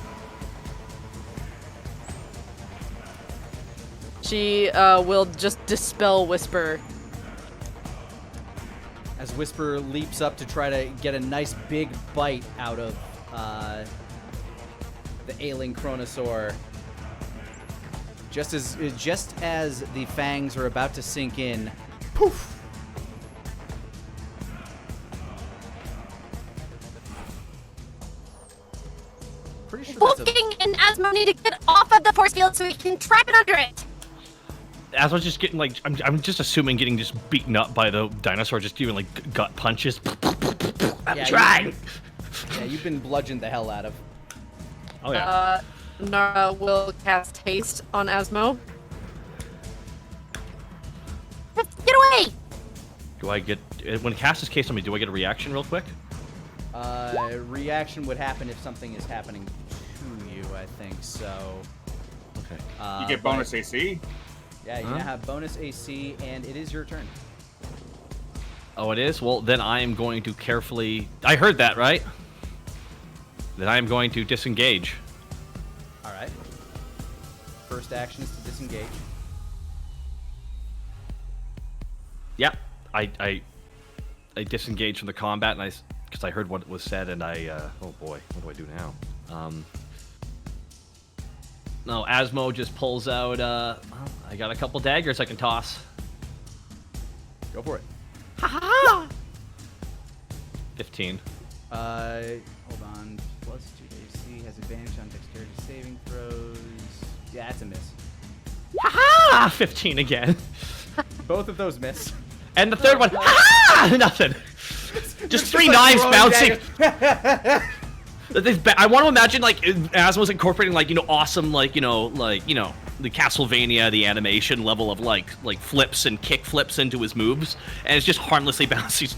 She will just dispel Whisper. As Whisper leaps up to try to get a nice big bite out of the ailing Chronosaur. Just as the fangs are about to sink in, poof! Pretty sure that's a... Wolfgang and Asmo need to get off of the force field so we can trap it under it. As I was just getting I'm just assuming getting just beaten up by the dinosaur, just giving like gut punches. I'm Yeah, trying. Yeah, you've been bludgeoned the hell out of. Oh yeah. Nara will cast haste on Asmo. Get away! Do I get when cast is case on me? Do I get a reaction real quick? Reaction would happen if something is happening to you, I think, so... Okay. You get bonus AC. Yeah, you now have bonus AC, and it is your turn. Oh, it is? Well, then I am going to carefully... I heard that, right? Then I am going to disengage. Alright. First action is to disengage. Yep. I disengaged from the combat, and because I heard what was said, and oh boy, what do I do now? No, Asmo just pulls out, well, I got a couple daggers I can toss. Go for it. Ha 15. Hold on. Plus 2 AC, has advantage on dexterity saving throws. Yeah, that's a miss. Ha 15 again. Both of those miss. And the third one, ha nothing. Just three knives bouncing. I want to imagine like Asmo's incorporating like awesome like the Castlevania the animation level of like flips and kick flips into his moves, and it's just harmlessly bouncing.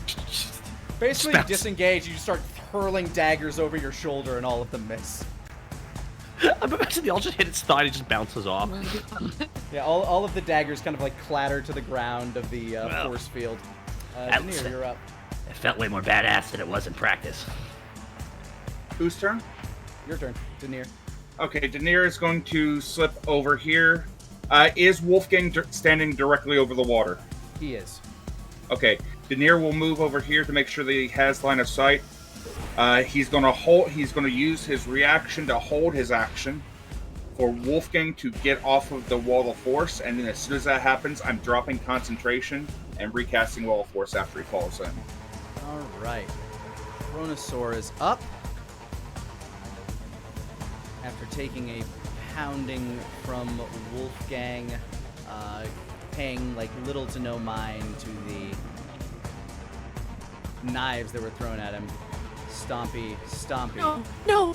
Basically, disengage. You just start hurling daggers over your shoulder, and all of them miss. I'm imagining they all just hit its thigh and it just bounces off. Yeah, all of the daggers kind of like clatter to the ground of the force field. Denir, you're up. It felt way more badass than it was in practice. Whose turn? Your turn, Denir. Okay, Denir is going to slip over here. Is Wolfgang standing directly over the water? He is. Okay, Denir will move over here to make sure that he has line of sight. He's going to use his reaction to hold his action for Wolfgang to get off of the Wall of Force, and then as soon as that happens, I'm dropping concentration and recasting Wall of Force after he falls in. All right. Chronosaur is up. After taking a pounding from Wolfgang, paying like little to no mind to the knives that were thrown at him. Stompy, stompy. No.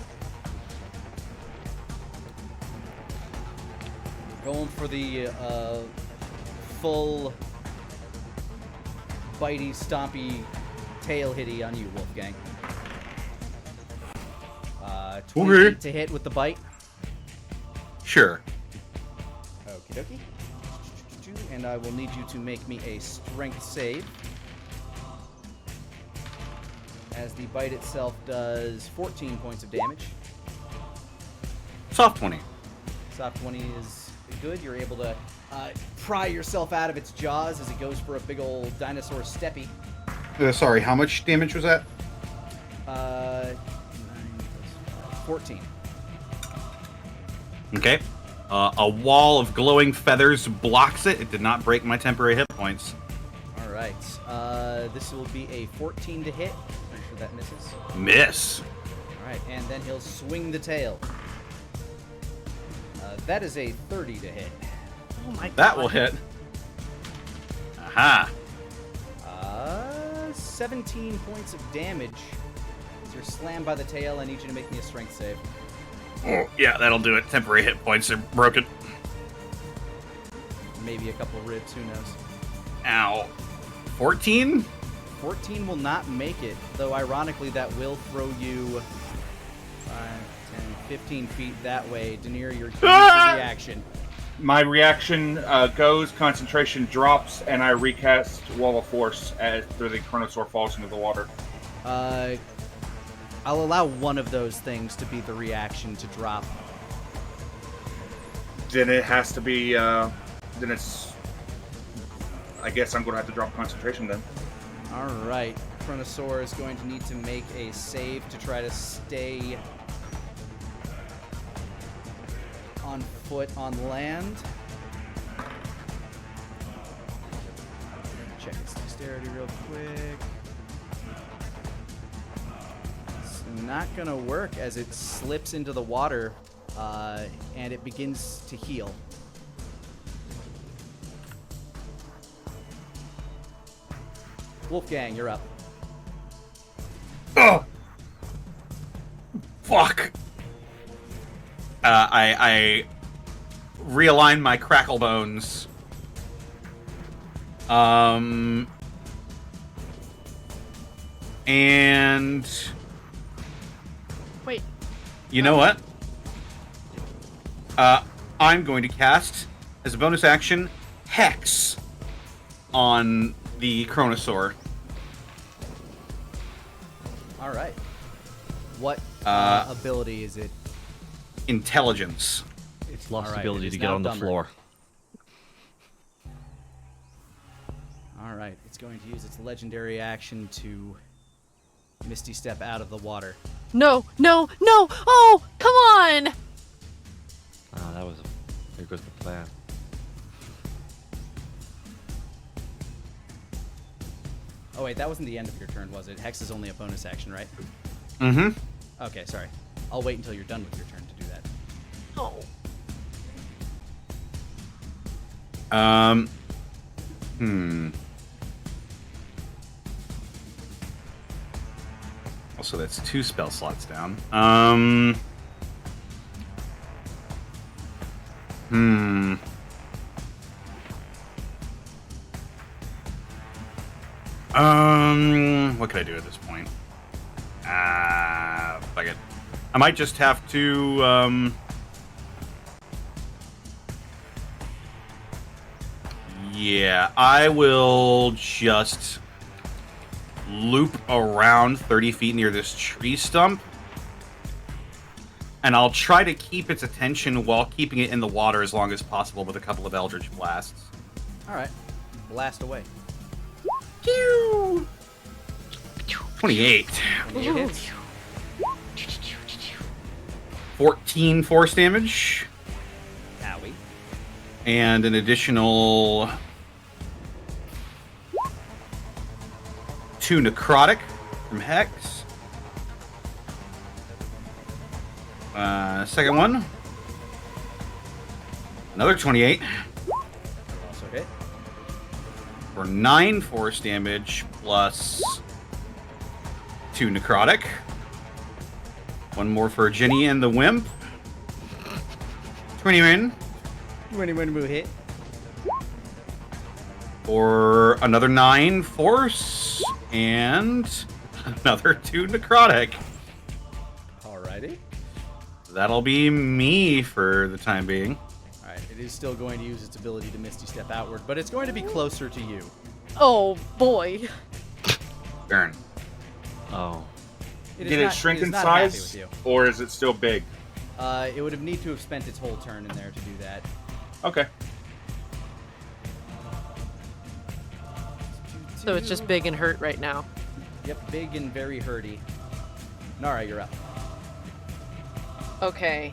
Going for the full bitey, stompy, tail hitty on you, Wolfgang. 28 to hit with the bite. Sure. Okie dokie. And I will need you to make me a strength save. As the bite itself does 14 points of damage. Soft 20. Soft 20 is good. You're able to pry yourself out of its jaws as it goes for a big old dinosaur steppy. Sorry, how much damage was that? 9 plus 5, 14. Okay. A wall of glowing feathers blocks it. It did not break my temporary hit points. All right. This will be a 14 to hit. Make sure that misses. Miss. All right, and then he'll swing the tail. That is a 30 to hit. Oh my god. That will hit. Aha. 17 points of damage. As you're slammed by the tail, I need you to make me a strength save. Oh, yeah, that'll do it. Temporary hit points are broken. Maybe a couple ribs, who knows. Ow. 14? 14 will not make it, though ironically that will throw you 5, 10, 15 feet that way. Denir, your reaction. My reaction goes, concentration drops, and I recast Wall of Force after the Chronosaur falls into the water. I'll allow one of those things to be the reaction to drop. Then it has to be, then it's, I guess I'm going to have to drop concentration then. All right. Chronosaur is going to need to make a save to try to stay on foot on land. Check its dexterity real quick. It's not going to work as it slips into the water and it begins to heal. Wolfgang, you're up. Oh! Fuck! I realign my crackle bones. And... Wait. You know what? I'm going to cast, as a bonus action, Hex on the Chronosaur. All right. What ability is it? Intelligence. It's lost All right, ability it is to get now on the dumber. floor. All right. It's going to use its legendary action to Misty Step out of the water. No. Oh, come on. Ah, that was... There goes the plan. Oh, wait. That wasn't the end of your turn, was it? Hex is only a bonus action, right? Mm-hmm. Okay, sorry. I'll wait until you're done with your turn to do that. Oh. Also, that's 2 spell slots down. What can I do at this point? Fuck it. I might just have to, yeah, I will just loop around 30 feet near this tree stump. And I'll try to keep its attention while keeping it in the water as long as possible with a couple of Eldritch Blasts. All right. Blast away. 28. 28 hits. 14 force damage. And an additional 2 necrotic from Hex. Second one. Another 28. Also hit. For 9 force damage plus 2 necrotic. One more for Jenny and the Wimp. 21. 21 move hit. For another 9 force and another 2 necrotic. Alrighty. That'll be me for the time being. Alright, it is still going to use its ability to Misty Step outward, but it's going to be closer to you. Oh boy. Baron. Oh. It is Did it not- shrink is in not happy size, with you. or is it still big? It would have need to have spent its whole turn in there to do that. Okay. So it's just big and hurt right now. Yep, big and very hurty. Nara, you're up. Okay.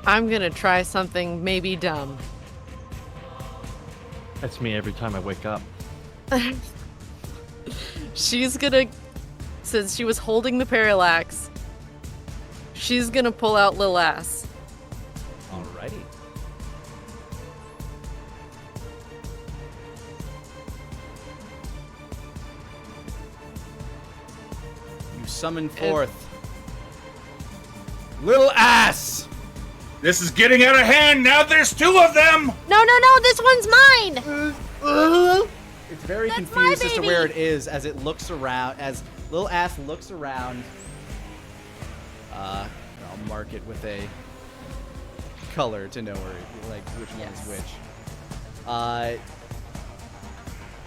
I'm gonna try something maybe dumb. That's me every time I wake up. She's gonna, since she was holding the parallax, she's gonna pull out Lil Ass. Alrighty. You summon forth Little Ass! This is getting out of hand. Now there's 2 of them. No, this one's mine! It's very That's confused my as to baby. where it is as it looks around, as Lil Ass looks around. I'll mark it with a color to know where, like, which one is which. I'm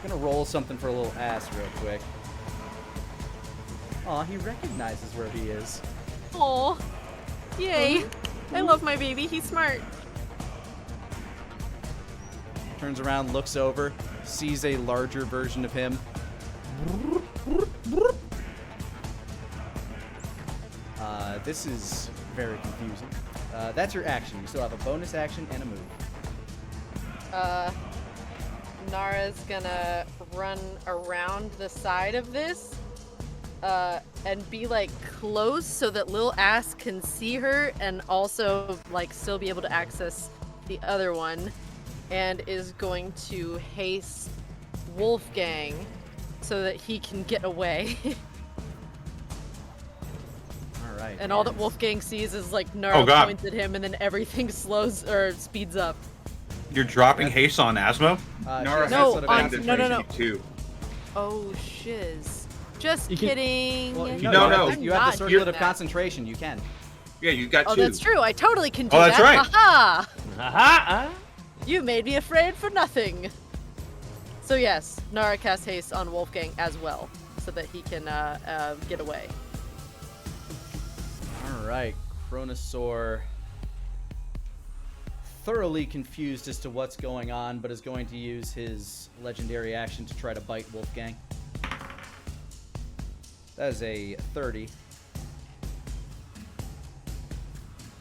gonna roll something for Lil Ass real quick. Aw, he recognizes where he is. Aw. Yay. I love my baby. He's smart. Turns around, looks over, sees a larger version of him. This is very confusing. That's your action. You still have a bonus action and a move. Nara's gonna run around the side of this and be like close so that Lil Ass can see her and also like still be able to access the other one, and is going to haste Wolfgang so that he can get away. Alright. And all that Wolfgang sees is like Nara Oh, God. points at him and then everything slows or speeds up. You're dropping haste on Asmo? Nara No, has on- defended no. me too. Oh shiz. Just You can- kidding. Well, No. You have the I'm circlet not of doing that. concentration. You can. Yeah, you got Oh, 2. that's true. I totally can do Oh, that. that's right. Haha! Aha! You made me afraid for nothing. So yes, Nara casts haste on Wolfgang as well, so that he can get away. Alright. Chronosaur. Thoroughly confused as to what's going on, but is going to use his legendary action to try to bite Wolfgang. That is a 30.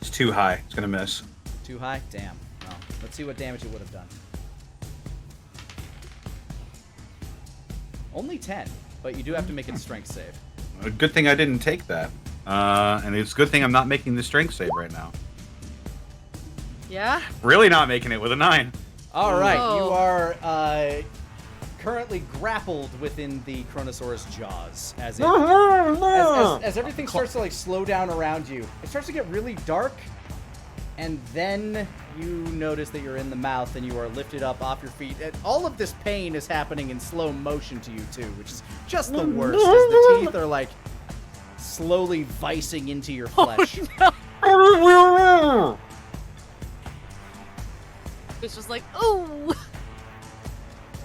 It's too high. It's gonna miss. Too high? Damn. Well, let's see what damage it would have done. Only 10, but you do have to make it a strength save. A good thing I didn't take that. And it's a good thing I'm not making the strength save right now. Yeah? Really not making it with a 9. All right, Whoa. you are currently grappled within the Chronosaurus jaws as as everything starts to like slow down around you. It starts to get really dark, and then you notice that you're in the mouth and you are lifted up off your feet. And all of this pain is happening in slow motion to you too, which is just the worst. As the teeth are like slowly vicing into your flesh. It's just like, ooh!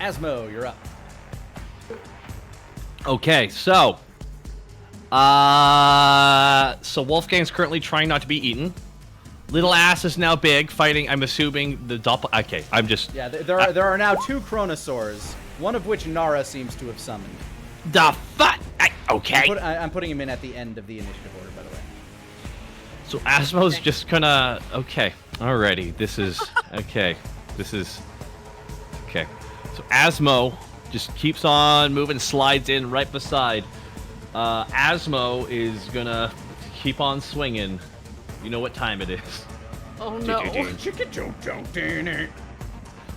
Asmo, you're up. Okay, so Wolfgang's currently trying not to be eaten. Little Ass is now big, fighting. I'm assuming the doppel. Okay, I'm just Yeah, there are now 2 Chronosaurs, one of which Nara seems to have summoned. the fuck. Okay. I'm putting him in at the end of the initiative order, by the way. So Asmo's just gonna... Okay. Alrighty. This is... Okay. Okay. So Asmo just keeps on moving, slides in right beside. Asmo is gonna keep on swinging. You know what time it is. Oh no.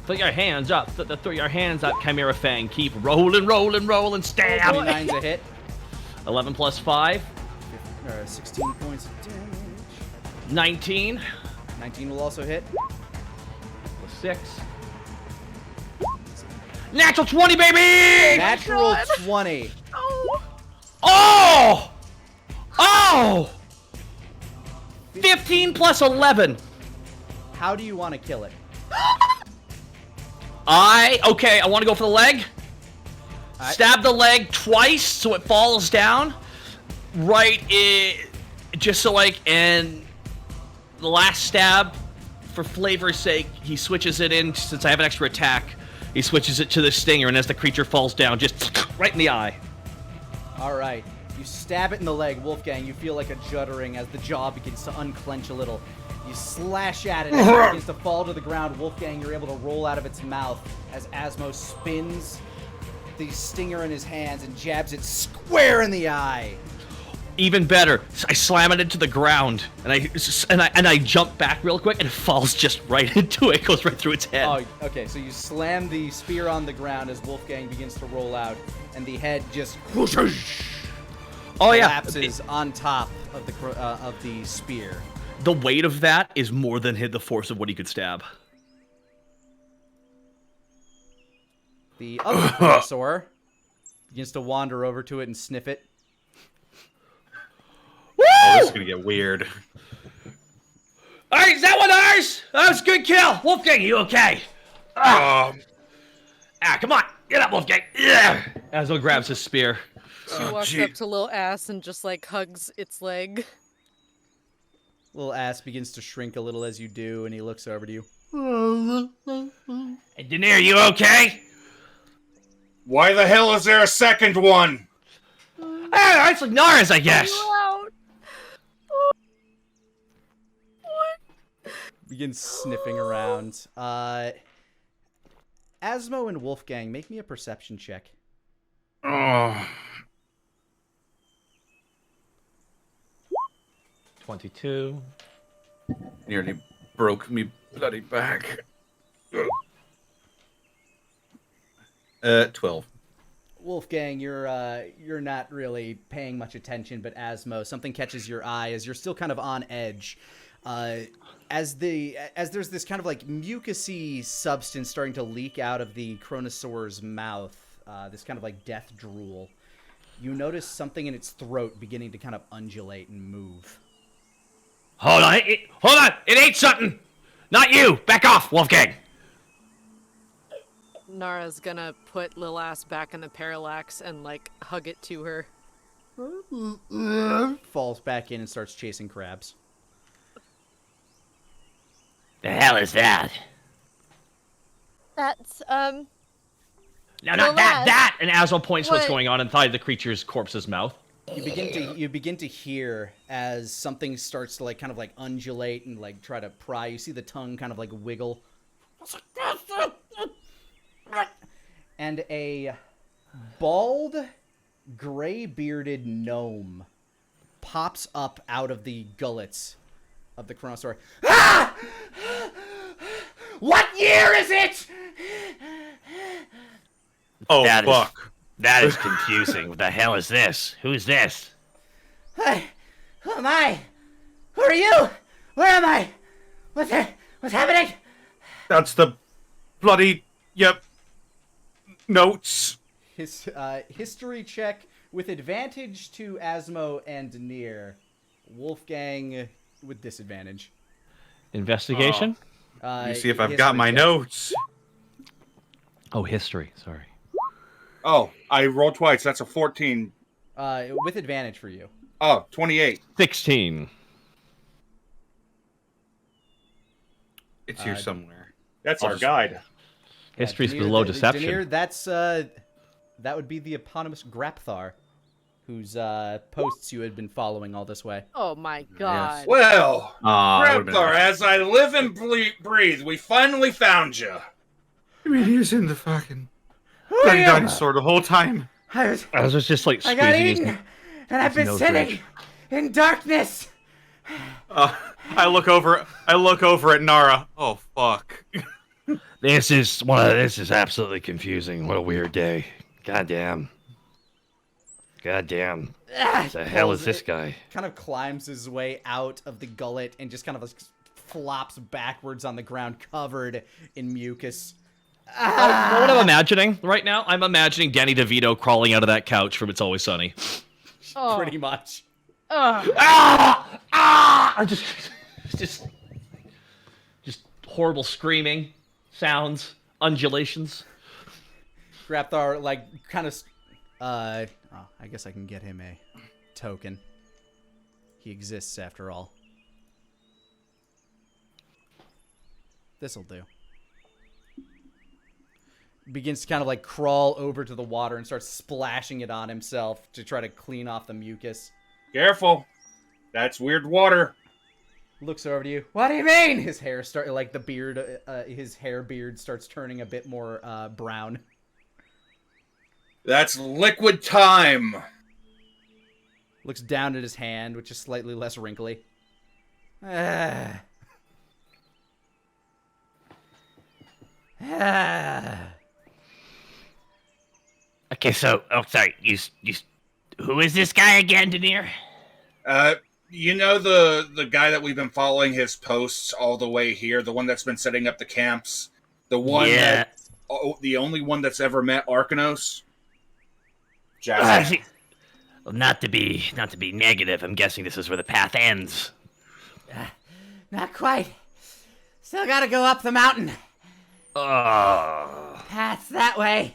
Throw your hands up. Throw your hands up, Chimera Fang. Keep rolling, stab. 29's a hit. 11 plus 5. 16 points of damage. 19. 19 will also hit. Plus 6. Natural 20, baby! Natural 20. Oh! 15 plus 11. How do you want to kill it? I want to go for the leg. Stab the leg twice so it falls down. Just so and the last stab, for flavor's sake, he switches it in, since I have an extra attack, he switches it to the stinger, and as the creature falls down, just right in the eye. Alright. You stab it in the leg, Wolfgang. You feel like a juddering as the jaw begins to unclench a little. You slash at it as it begins to fall to the ground. Wolfgang, you're able to roll out of its mouth as Asmo spins the stinger in his hands and jabs it square in the eye. Even better, I slam it into the ground, and I jump back real quick, and it falls just right into it. Goes right through its head. Oh, okay. So you slam the spear on the ground as Wolfgang begins to roll out, and the head just collapses on top of the spear. The weight of that is more than the force of what he could stab. The other Chronosaur begins to wander over to it and sniff it. Oh, this is gonna get weird. Alright, is that one ours? That was a good kill. Wolfgang, you okay? Come on. Get up, Wolfgang. Yeah. Asmo grabs his spear. She walks up to Lil Ass and just like hugs its leg. Little ass begins to shrink a little as you do, and he looks over to you. Hey, Denir, you okay? Why the hell is there a second one? It's like Nara's, I guess. Begins sniffing around. Asmo and Wolfgang, make me a perception check. Oh. 22. Nearly broke me bloody back. 12. Wolfgang, you're not really paying much attention, but Asmo, something catches your eye as you're still kind of on edge. As there's this kind of like mucusy substance starting to leak out of the Chronosaur's mouth, this kind of like death drool. You notice something in its throat beginning to kind of undulate and move. Hold on. Hold on. It ate something. Not you. Back off, Wolfgang. Nara's gonna put Lil Ass back in the parallax and like hug it to her. Falls back in and starts chasing crabs. The hell is that? That's No, not that. And Asmo points what's What? going on inside the creature's corpse's mouth. You begin to hear as something starts to like kind of like undulate and like try to pry. You see the tongue kind of like wiggle. And a bald, gray-bearded gnome pops up out of the gullets of the Chronosaur. Ah! What year is it? Oh, That is- fuck. That is confusing. What the hell is this? Who's this? Hey, who am I? Who are you? Where am I? What's happening? That's the bloody, notes. His history check with advantage to Asmo and Denir. Wolfgang with disadvantage. Investigation? Let me see if I've got my notes. Oh, history. Sorry. Oh, I rolled twice. That's a 14. With advantage for you. Oh, 28. 16. It's here somewhere. That's I'll our just- guide. History's Denir, below Denir, deception. that's that would be the eponymous Grapthar. whose posts you had been following all this way. Oh my god. Well, That would've been Grandpa, nice. as I live and breathe, we finally found you. I mean, he was in the fucking Who are bloody you? dinosaur the whole time. I was just like got squeezing his. eaten, and I've been nose sitting ridge. in darkness. I look over at Nara. Oh fuck. This is absolutely confusing. What a weird day. Goddamn. What the hell is this guy? Kind of climbs his way out of the gullet and just kind of like flops backwards on the ground, covered in mucus. You know what I'm imagining right now? I'm imagining Danny DeVito crawling out of that couch from It's Always Sunny. Oh. Pretty much. Ugh. I just horrible screaming sounds, undulations. Grapthar, like, kind of... I guess I can get him a token. He exists, after all. This'll do. Begins to kind of, like, crawl over to the water and starts splashing it on himself to try to clean off the mucus. Careful. That's weird water. Looks over to you. What do you mean? His hair like the beard, his hair beard starts turning a bit more brown. That's liquid time. Looks down at his hand, which is slightly less wrinkly. Ah. Okay, so, sorry, you, who is this guy again, Denir? You know the guy that we've been following his posts all the way here, the one that's been setting up the camps, the one the only one that's ever met Arcanos? Jazzy. Well, not to be negative, I'm guessing this is where the path ends. Not quite. Still gotta go up the mountain. Oh. Path's that way.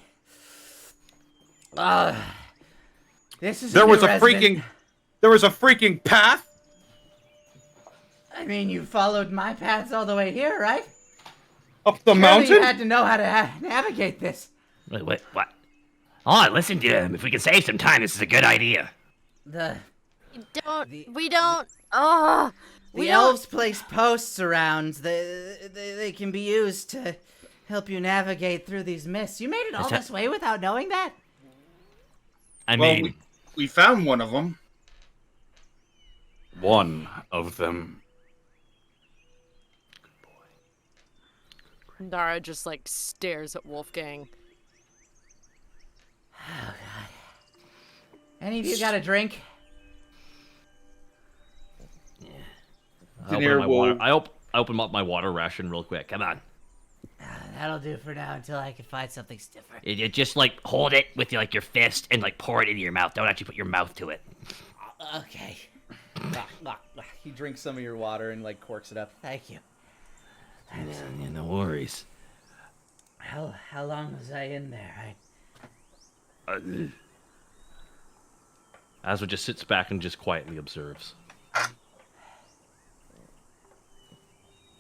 This is There was a resident. freaking path. I mean, you followed my paths all the way here, right? Up the Surely mountain? you had to know how to navigate this. Wait, what? Oh, listen to him. If we can save some time, this is a good idea. The We don't. Oh. The elves place posts around. They can be used to help you navigate through these mists. You made it all this way without knowing that? I Well, mean, we found one of them. One of them. Nara just like stares at Wolfgang. Oh, God. Any of you got a drink? I open up my water ration real quick. Come on. That'll do for now until I can find something stiffer. you just like hold it with like your fist and like pour it into your mouth. Don't actually put your mouth to it. Okay. He drinks some of your water and like corks it up. Thank you. Yeah, no worries. How long was I in there? Aswa just sits back and just quietly observes.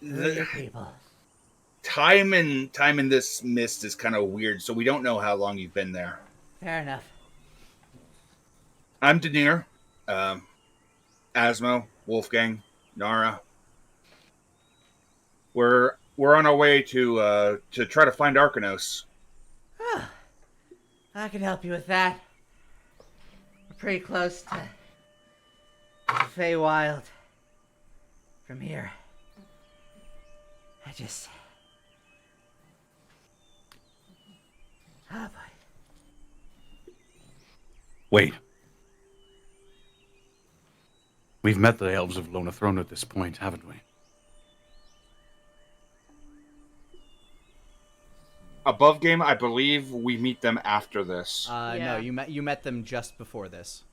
Who are your people? Time in this mist is kind of weird, so we don't know how long you've been there. Fair enough. I'm Denir. Asmo, Wolfgang, Nara. We're on our way to try to find Arcanos. Oh, I can help you with that. We're pretty close to Feywild from here. Oh boy. Wait. We've met the elves of Lona Throne at this point, haven't we? Above game, I believe we meet them after this. No, Yeah. you met them just before this.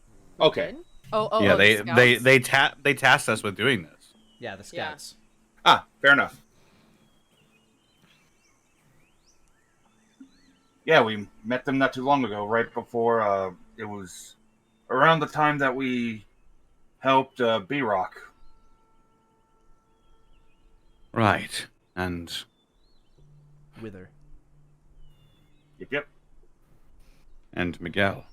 Okay. Yeah, the scouts? they tasked us with doing this. Yeah, the scouts. Fair enough. Yeah, we met them not too long ago, right before, it was around the time that we helped, B-Rock. Right. And Wither. Yep. Miguel.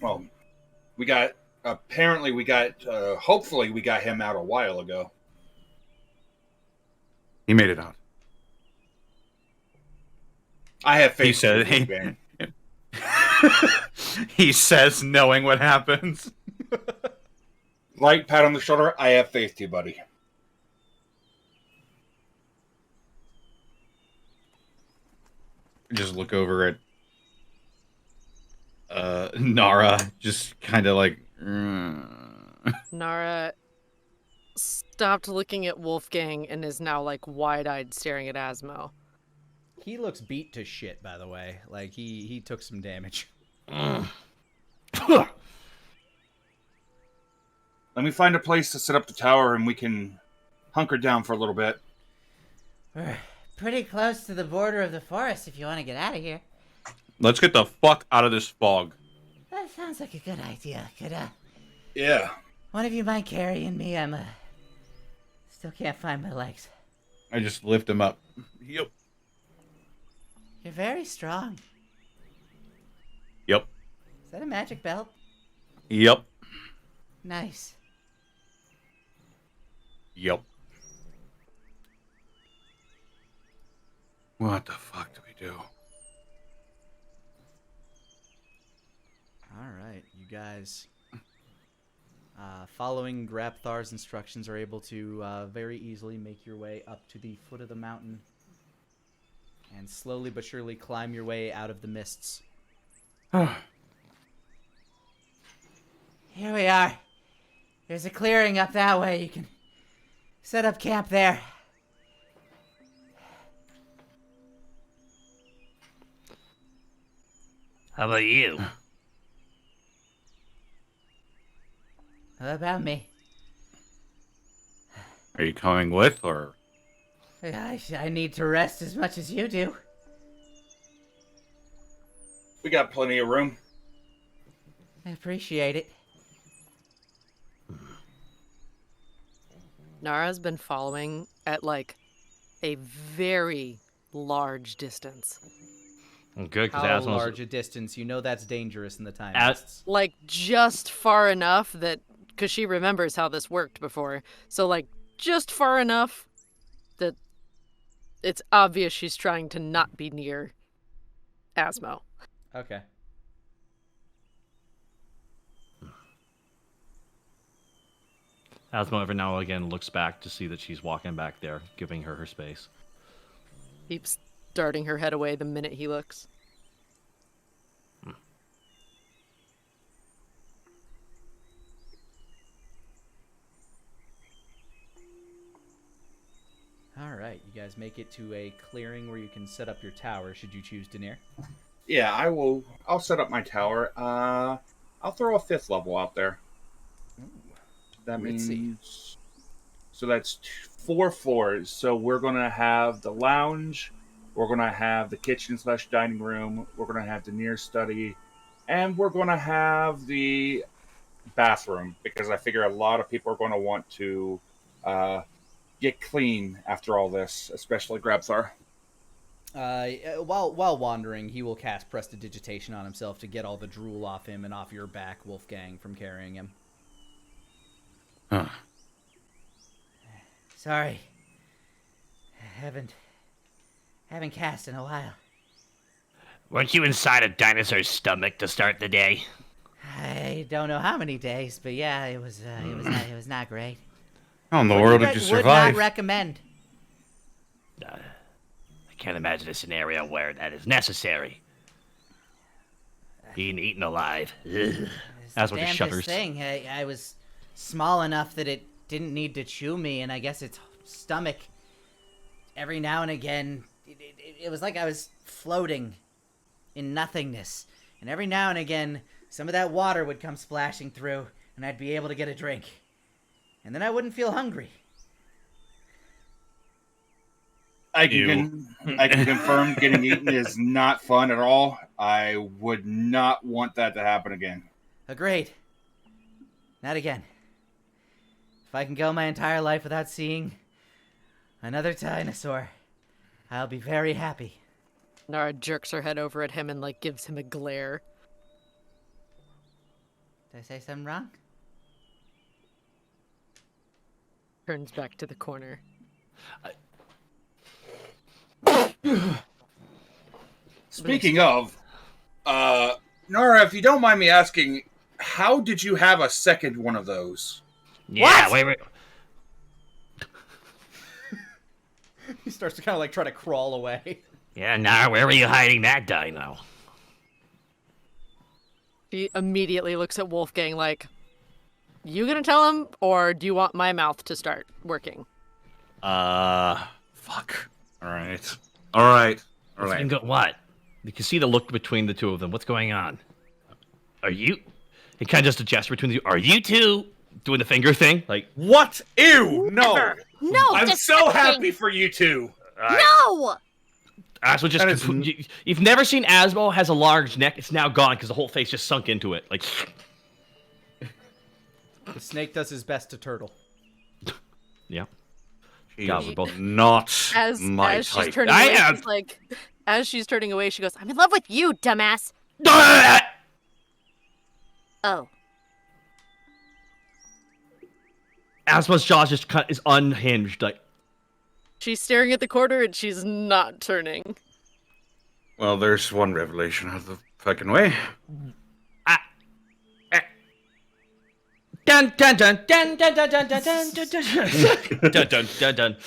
Well, hopefully we got him out a while ago. He made it out. I have faith. He said, in Wolfgang. he says, knowing what happens. Light pat on the shoulder. I have faith to you, buddy. Just look over at Nara, just kind of like. Nara stopped looking at Wolfgang and is now like wide-eyed staring at Asmo. He looks beat to shit, by the way. Like, he took some damage. Let me find a place to set up the tower and we can hunker down for a little bit. We're pretty close to the border of the forest if you want to get out of here. Let's get the fuck out of this fog. That sounds like a good idea. Could, Yeah. one of you mind carrying me? I'm, still can't find my legs. I just lift him up. Yep. You're very strong. Yep. Is that a magic belt? Yep. Nice. Yep. What the fuck do we do? Alright, you guys, following Grabthar's instructions, are able to very easily make your way up to the foot of the mountain and slowly but surely climb your way out of the mists. Here we are. There's a clearing up that way. You can set up camp there. How about you? What about me? Are you coming with, or? I need to rest as much as you do. We got plenty of room. I appreciate it. Nara's been following at like a very large distance. Good, because How Asmo's large a distance? You know that's dangerous in the time As- mists. Like just far enough that, because she remembers how this worked before. So like just far enough that it's obvious she's trying to not be near Asmo. Okay. Asmo every now and again looks back to see that she's walking back there, giving her space. Keeps darting her head away the minute he looks. Alright, you guys make it to a clearing where you can set up your tower, should you choose Denir. Yeah, I will. I'll set up my tower. I'll throw a 5th level out there. That Let's see. means... So that's 4 floors. So we're going to have the lounge. We're going to have the kitchen/dining room. We're going to have Denir's study. And we're going to have the bathroom. Because I figure a lot of people are going to want to get clean after all this. Especially Grabthar. While wandering, he will cast Prestidigitation on himself to get all the drool off him and off your back, Wolfgang, from carrying him. Huh. Sorry. I haven't cast in a while. Weren't you inside a dinosaur's stomach to start the day? I don't know how many days, but yeah, it was not great. How in the world did you Would survive? not recommend. I can't imagine a scenario where that is necessary. Being eaten alive. Ugh. It's Asmo the just damnedest shudders. thing. I was small enough that it didn't need to chew me, and I guess its stomach, every now and again, it was like I was floating in nothingness. And every now and again, some of that water would come splashing through, and I'd be able to get a drink. And then I wouldn't feel hungry. I can confirm getting eaten is not fun at all. I would not want that to happen again. Agreed. Not again. If I can go my entire life without seeing another dinosaur, I'll be very happy. Nara jerks her head over at him and like gives him a glare. Did I say something wrong? Turns back to the corner. Speaking of, Nara, if you don't mind me asking, how did you have a second one of those? Yeah, wait. He starts to kind of like try to crawl away. Yeah, Nara, where were you hiding that dino? She immediately looks at Wolfgang like, you gonna tell him, or do you want my mouth to start working? Fuck. Alright. What? You can see the look between the two of them. What's going on? Are you... He kind of just a gesture between the two. Are you two doing the finger thing? Like, What? Ew! No! No, I'm so disgusting. happy for you two! No! Asmo just... You've never seen Asmo has a large neck. It's now gone because the whole face just sunk into it. Like... The snake does his best to turtle. Yeah. God, we're both... not As my as type. she's turning away, she's like, as she's turning away, she goes, I'm in love with you, dumbass. Oh. Asmo's jaw just is unhinged. Like, she's staring at the corner and she's not turning. Well, there's one revelation out of the fucking way. dun dun dun dun dun dun dun dun dun dun dun dun dun dun dun.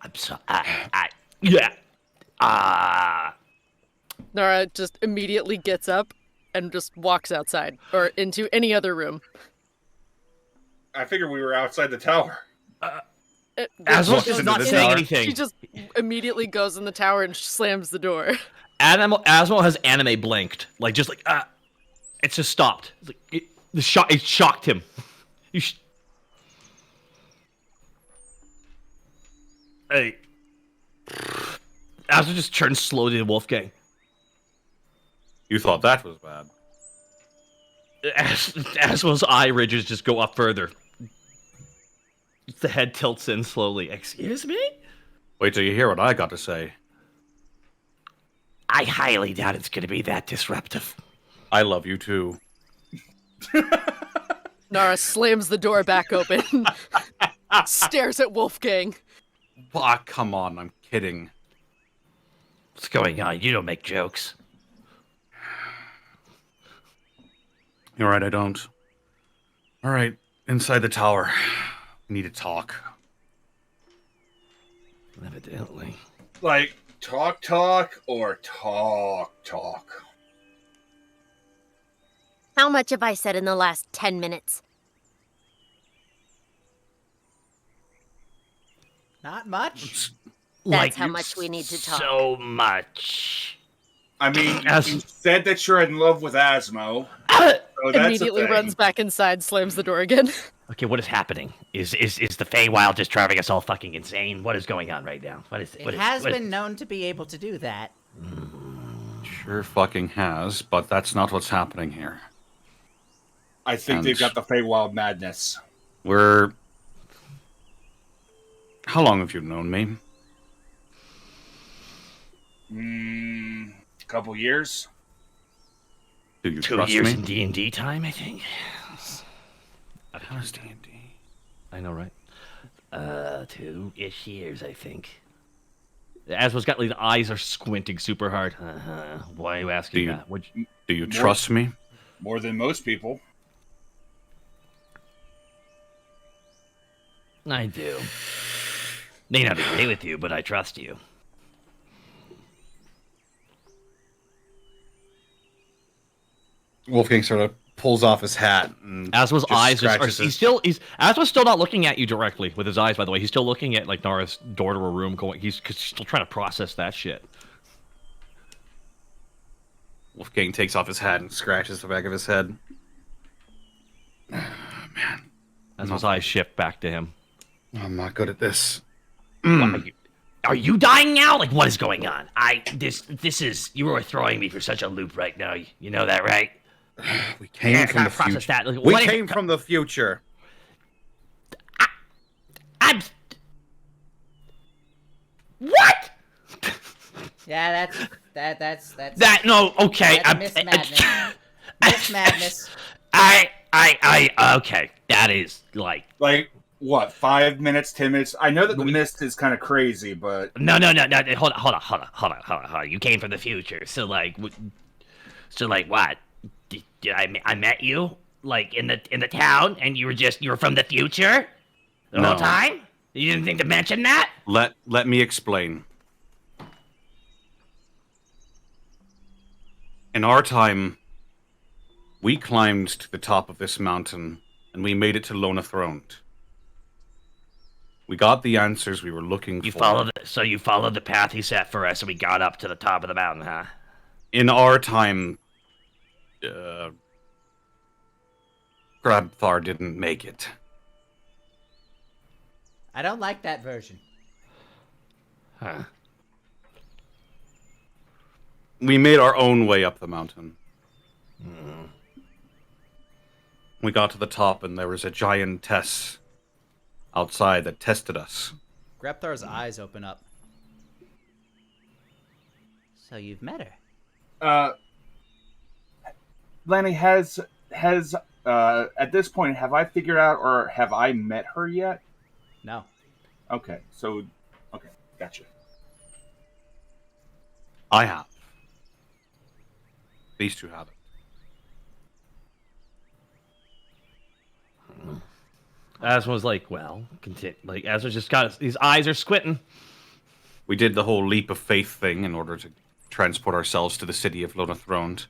I'm so yeah. Nara just immediately gets up and just walks outside or into any other room. I figured we were outside the tower. Asmo's just not saying anything. She just immediately goes in the tower and slams the door. Asmo has anime blinked, like just like it's just stopped. It's like, it shocked him. Hey, Asmo just turns slowly to Wolfgang. You thought that was bad. Asmo's eye ridges just go up further. The head tilts in slowly. Excuse me? Wait till you hear what I got to say. I highly doubt it's going to be that disruptive. I love you too. Nara slams the door back open, stares at Wolfgang. Ah, come on, I'm kidding. What's going on? You don't make jokes. You're right, I don't. Alright, inside the tower. We need to talk. Evidently. Like, talk or talk? How much have I said in the last 10 minutes? Not much. That's how much we need to talk. So much. I mean, you said that you're in love with Asmo. So that's Immediately runs back inside, slams the door again. Okay, what is happening? Is the Feywild just driving us all fucking insane? What is going on right now? What is It has been known to be able to do that. Sure fucking has, but that's not what's happening here. I think they've got the Feywild madness. We're... How long have you known me? A couple years. Do you 2 trust years me? in D&D time, I think. How is D&D? I know, right? 2-ish years, I think. Asmo's got like the eyes are squinting super hard. Why are you asking that? Do you trust me? More than most people. I do. May not agree with you, but I trust you. Wolfgang sort of pulls off his hat. And Asmo's just eyes are... scratches his- Asmo's still not looking at you directly with his eyes, by the way. He's still looking at like Nara's door to her room going... He's still trying to process that shit. Wolfgang takes off his hat and scratches the back of his head. Man. Asmo's eyes shift back to him. I'm not good at this. Are you dying now? Like, what is going on? This is... You are throwing me for such a loop right now. You know that, right? We came from the process future. that. Like, We what if- came from the future. I'm... What? Yeah, That's That no, okay. That's Miss Madness. Miss Madness. Okay. That is like Like, what, 5 minutes, 10 minutes? I know that the mist is kind of crazy, but no. Hold on. You came from the future, so like what? I met you like in the town, and you were from the future the whole No. time. You didn't think to mention that? Let me explain. In our time, we climbed to the top of this mountain, and we made it to Lona Throned. We got the answers we were looking for. You followed the path he set for us, and we got up to the top of the mountain, huh? In our time, Grabthar didn't make it. I don't like that version. Huh. We made our own way up the mountain. Mm. We got to the top, and there was a giantess outside that tested us. Grabthar's eyes open up. So you've met her. Lani, has at this point, have I figured out or have I met her yet? No. Okay, gotcha. I have. These two haven't. Asma was like, well, continue. Like, Asma just got his eyes are squinting. We did the whole leap of faith thing in order to transport ourselves to the city of Lona Throned.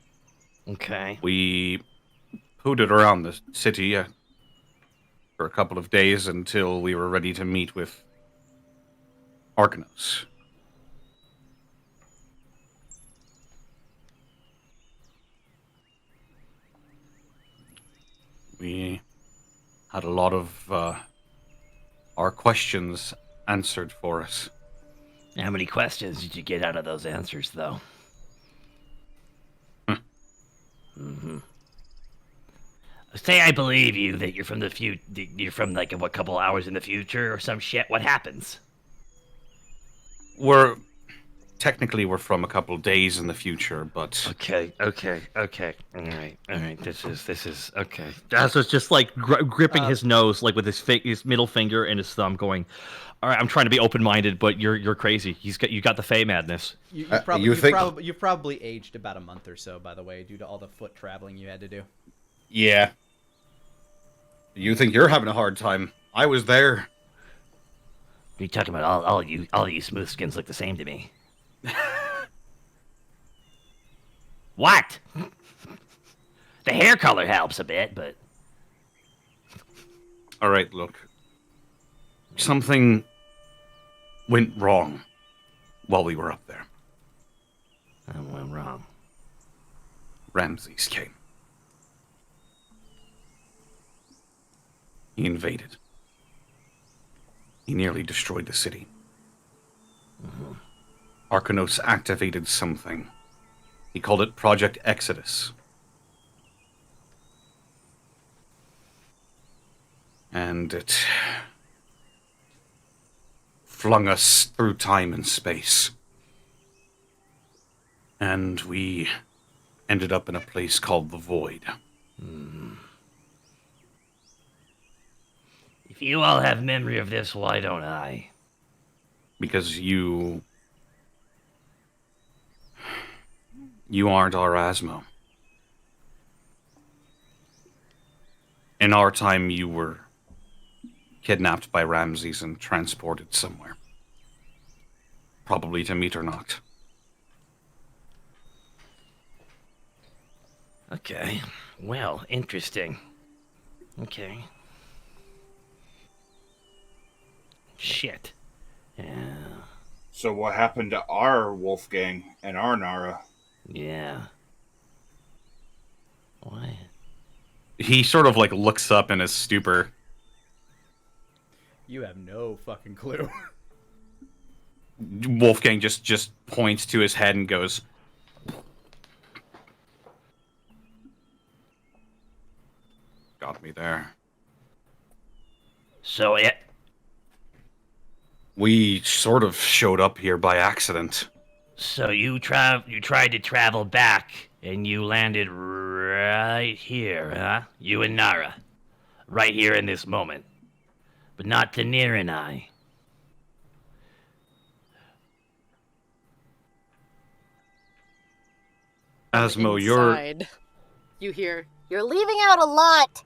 Okay. We hooted around the city for a couple of days until we were ready to meet with Arcanos. We had a lot of our questions answered for us. How many questions did you get out of those answers, though? Mm-hmm. Say I believe you that you're from the you're from like a couple hours in the future or some shit. What happens? We're from a couple days in the future, but Okay. All right. This is okay. Asma's just like gripping his nose, like with his middle finger and his thumb, going, "All right, I'm trying to be open-minded, but you're crazy. You got the Fey madness." You've probably aged about a month or so, by the way, due to all the foot traveling you had to do. yeah. You think you're having a hard time? I was there. You talking about all you smooth skins look the same to me. What? The hair color helps a bit, but All right, look. Something went wrong while we were up there. I went wrong. Ramses came. He invaded. He nearly destroyed the city. Arcanos activated something. He called it Project Exodus. And it flung us through time and space. And we ended up in a place called the Void. If you all have memory of this, why don't I? Because you aren't our Asmo. In our time, you were kidnapped by Ramses and transported somewhere. Probably to meet or not. Okay. Well, interesting. Okay. Shit. Yeah. So what happened to our Wolfgang and our Nara? Yeah. What? He sort of like looks up in his stupor. You have no fucking clue. Wolfgang just points to his head and goes, got me there. So We sort of showed up here by accident. So you tried to travel back, and you landed right here, huh? You and Nara. Right here in this moment. But not Denir and I. Asmo, you're... Inside, you hear, You're leaving out a lot.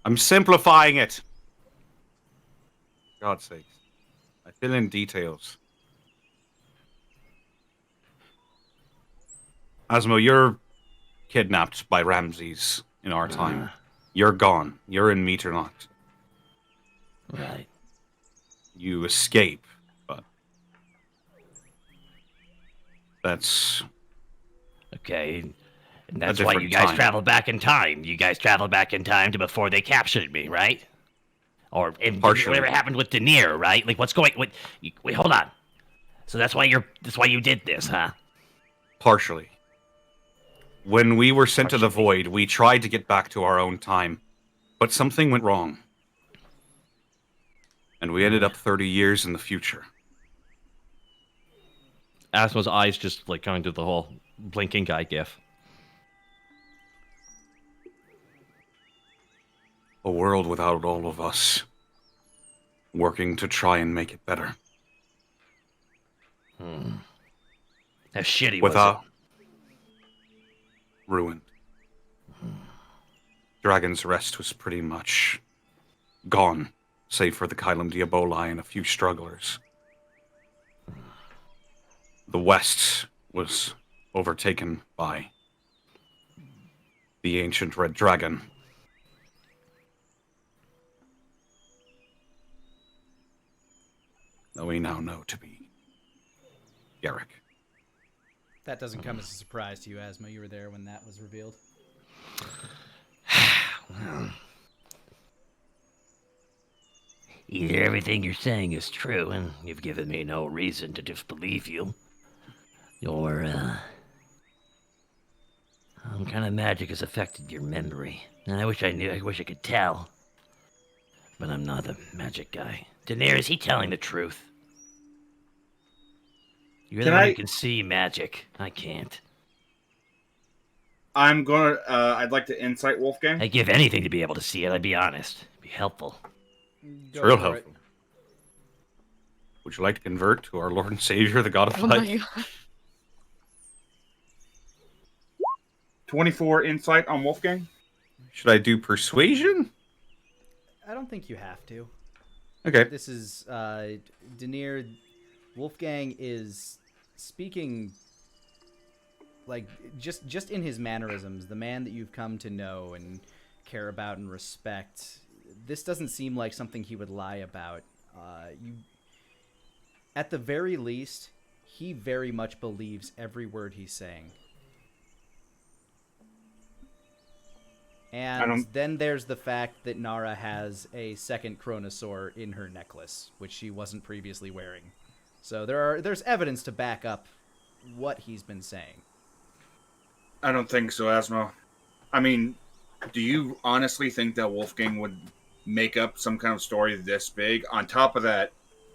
I'm simplifying it. For God's sakes. I fill in details. Asmo, you're kidnapped by Ramses in our time. You're gone. You're in Meternocht. Right. You escape, but that's Okay. And that's a why different you guys time. travel back in time. You guys traveled back in time to before they captured me, right? Or Partially. whatever happened with Denir, right? Like, what's going? Wait, hold on. So that's why you did this, huh? partially. When we were sent to the void, we tried to get back to our own time, but something went wrong. And we ended up 30 years in the future. Asmo's eyes just like going to the whole blinking guy gif. A world without all of us. Working to try and make it better. How shitty Without... was ruined. Dragon's Rest was pretty much gone, save for the Kylum Diaboli and a few strugglers. The West was overtaken by the ancient Red Dragon. That we now know to be Garrick. That doesn't come as a surprise to you, Asmo. You were there when that was revealed. Well, either everything you're saying is true, and you've given me no reason to disbelieve you, or, some kind of magic has affected your memory. And I wish I could tell. But I'm not a magic guy. Denir, is he telling the truth? You're the one who can see magic. I can't. I'd like to insight Wolfgang. I'd give anything to be able to see it, I'd be honest. It'd be helpful. It's real helpful. Would you like to convert to our Lord and Savior, the God of oh Light? my god. 24 insight on Wolfgang. Should I do persuasion? I don't think you have to. Okay. This is Denir. Wolfgang is speaking like just in his mannerisms, the man that you've come to know and care about and respect. This doesn't seem like something he would lie about. At the very least, he very much believes every word he's saying. And then there's the fact that Nara has a second Chronosaur in her necklace, which she wasn't previously wearing. So there's evidence to back up what he's been saying. I don't think so, Asmo. I mean, do you honestly think that Wolfgang would make up some kind of story this big? On top of that...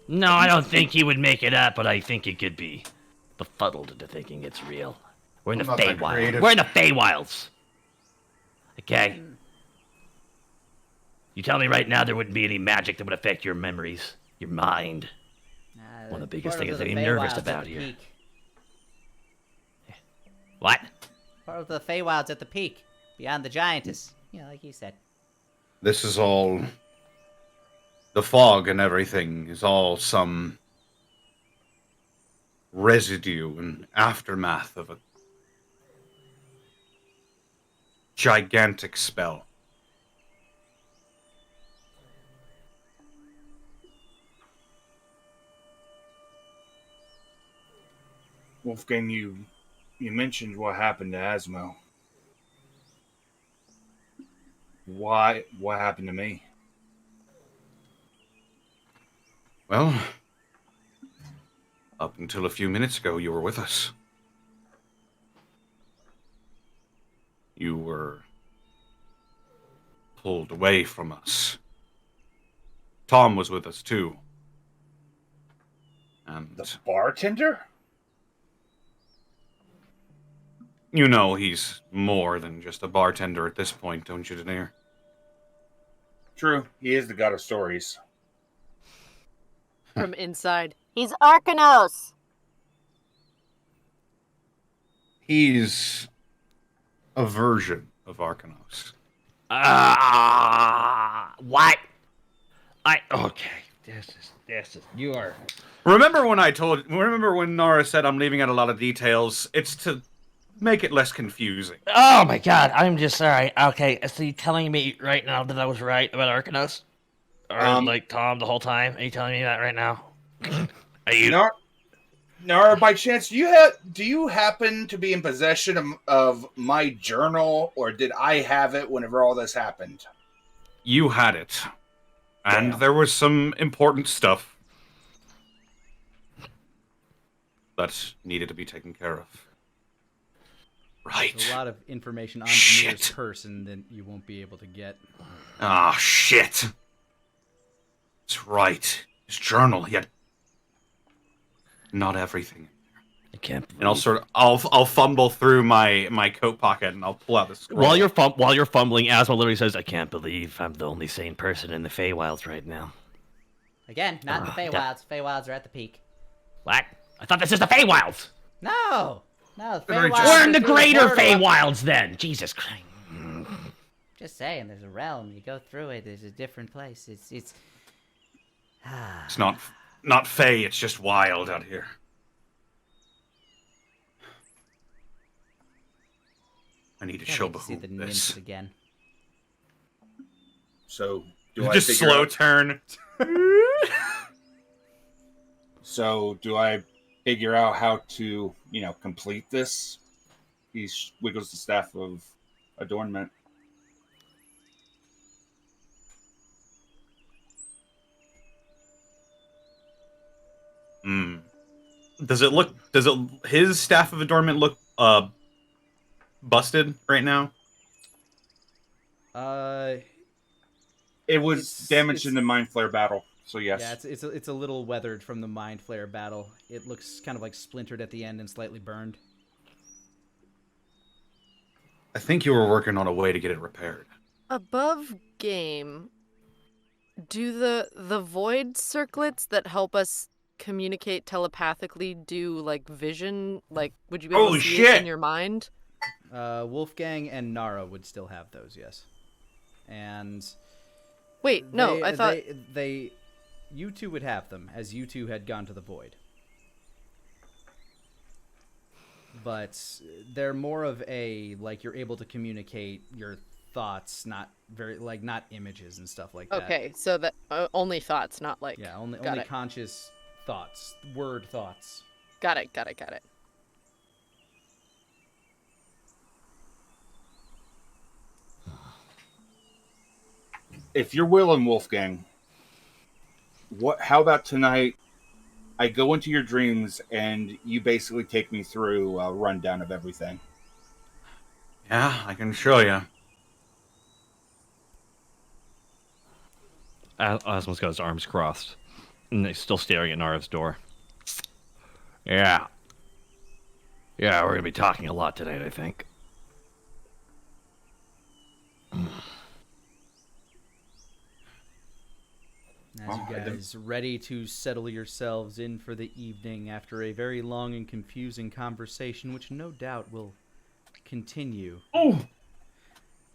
No, I don't think he would make it up, but I think he could be befuddled into thinking it's real. We're in the Feywilds. We're in the Feywilds! Okay? You tell me right now there wouldn't be any magic that would affect your memories, your mind. One of the biggest things I'm nervous about here. Peak. What? Part of the Feywilds at the peak, beyond the Giantess. Yeah, like you said. This is all... The fog and everything is all some residue and aftermath of a gigantic spell. Wolfgang, you mentioned what happened to Asmo. What happened to me? Well, up until a few minutes ago, you were with us. You were pulled away from us. Tom was with us, too. And The bartender? You know he's more than just a bartender at this point, don't you, Denir? True, he is the god of stories. From inside. He's Arcanos. He's a version of Arcanos. What? Okay. This is, you are. Remember when Nara said I'm leaving out a lot of details? It's to make it less confusing. Oh my god, I'm just sorry. Okay, so you telling me right now that I was right about Arcanos? Or like Tom the whole time? Are you telling me that right now? Are you? Nara, by chance, do you happen to be in possession of my journal, or did I have it whenever all this happened? You had it. And Damn. there was some important stuff that needed to be taken care of. Right. There's a lot of information on Shit. Denir's person that you won't be able to get. Ah, shit. That's right. His journal, he had not everything. I can't. And I'll fumble through my coat pocket and I'll pull out the scroll. While you're fumbling, Asma literally says, "I can't believe I'm the only sane person in the Feywilds right now." Again, not the Feywilds. Feywilds are at the peak. What? I thought this is the Feywilds. No, the Very Feywilds. We're in are the through greater portal up- Feywilds then. Jesus Christ. Just saying, there's a realm. You go through it. There's a different place. It's. It's not Fey, it's just wild out here. I need to show Can't wait to see the Bahoon nymphs this. again. So, do I Just figure slow out- turn. So, do I figure out how to, complete this? He wiggles the staff of adornment. His staff of adornment look busted right now? It was It's- damaged it's- in the Mind Flare battle, so yes. Yeah, it's a little weathered from the Mind Flare battle. It looks kind of like splintered at the end and slightly burned. I think you were working on a way to get it repaired. Above game, do the void circlets that help us communicate telepathically do like vision? Like, would you be able Holy to see it shit! in your mind? Wolfgang and Nara would still have those, yes. And Wait, no, they- I thought. you two would have them, as you two had gone to the void. But they're more of a, like, you're able to communicate your thoughts, not images and stuff like that. Okay, so that only thoughts, not like. Yeah, only Got it. conscious thoughts, word thoughts. Got it. If you're willing, Wolfgang, how about tonight I go into your dreams and you basically take me through a rundown of everything? Yeah, I can show you. Asma's got his arms crossed, and he's still staring at Nara's door. Yeah, we're gonna be talking a lot tonight, I think. As you guys ready to settle yourselves in for the evening after a very long and confusing conversation, which no doubt will continue. Oh!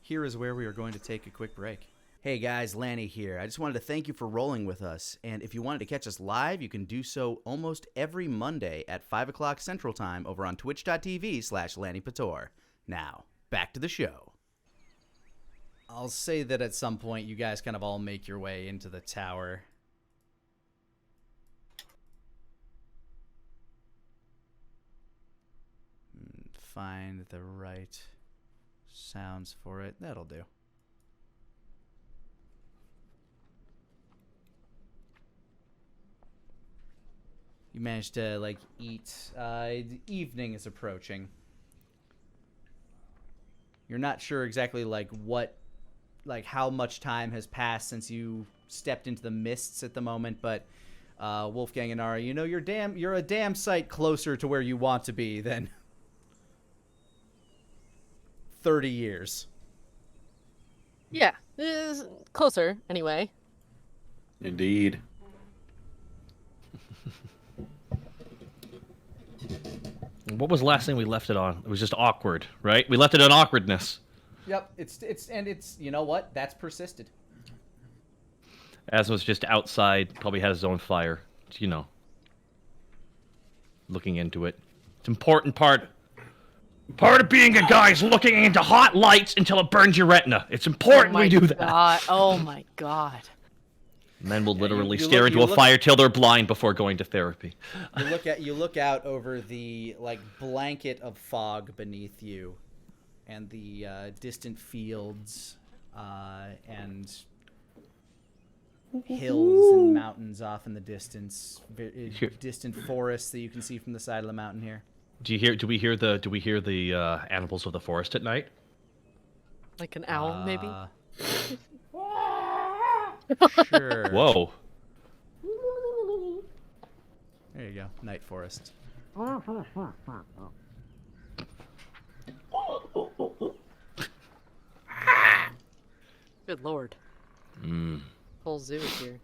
Here is where we are going to take a quick break. Hey guys, Lani here. I just wanted to thank you for rolling with us. And if you wanted to catch us live, you can do so almost every Monday at 5 o'clock Central Time over on twitch.tv/Lanipator. Now, back to the show. I'll say that at some point you guys kind of all make your way into the tower. Find the right sounds for it. That'll do. You managed to, like, eat. The evening is approaching. You're not sure exactly, like, how much time has passed since you stepped into the mists at the moment, but Wolfgang and Nara, you're a damn sight closer to where you want to be than 30 years. Yeah, closer anyway. Indeed. What was the last thing we left it on? It was just awkward, right? We left it on awkwardness. Yep, it's you know what? That's persisted. As was just outside, probably had his own fire, looking into it. It's important part of being a guy is looking into hot lights until it burns your retina. It's important we do that. Oh my god. Men will literally you stare into a look- fire till they're blind before going to therapy. You look out over the blanket of fog beneath you, and the distant fields and hills and mountains off in the distance. Distant forests that you can see from the side of the mountain here. Do we hear the animals of the forest at night? Like an owl, maybe? Sure. Whoa. There you go. Night forest. Good lord. Whole zoo is here.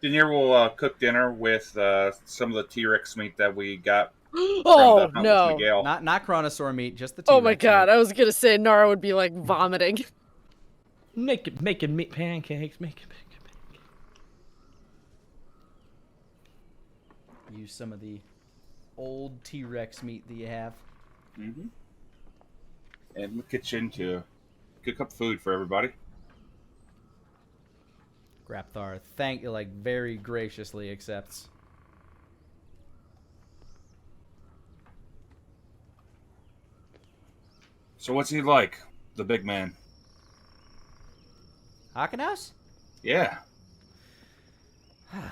Denir will cook dinner with some of the T-Rex meat that we got Oh from the no. Huntless Miguel. Not Chronosaur meat, just the T-Rex Oh my god, meat. I was gonna say Nara would be like vomiting. Making meat pancakes, making Use some of the old T-Rex meat that you have. Mm-hmm. And in the kitchen to cook up food for everybody. Grapthar, very graciously accepts. So what's he like, the big man? Hakanos? Yeah.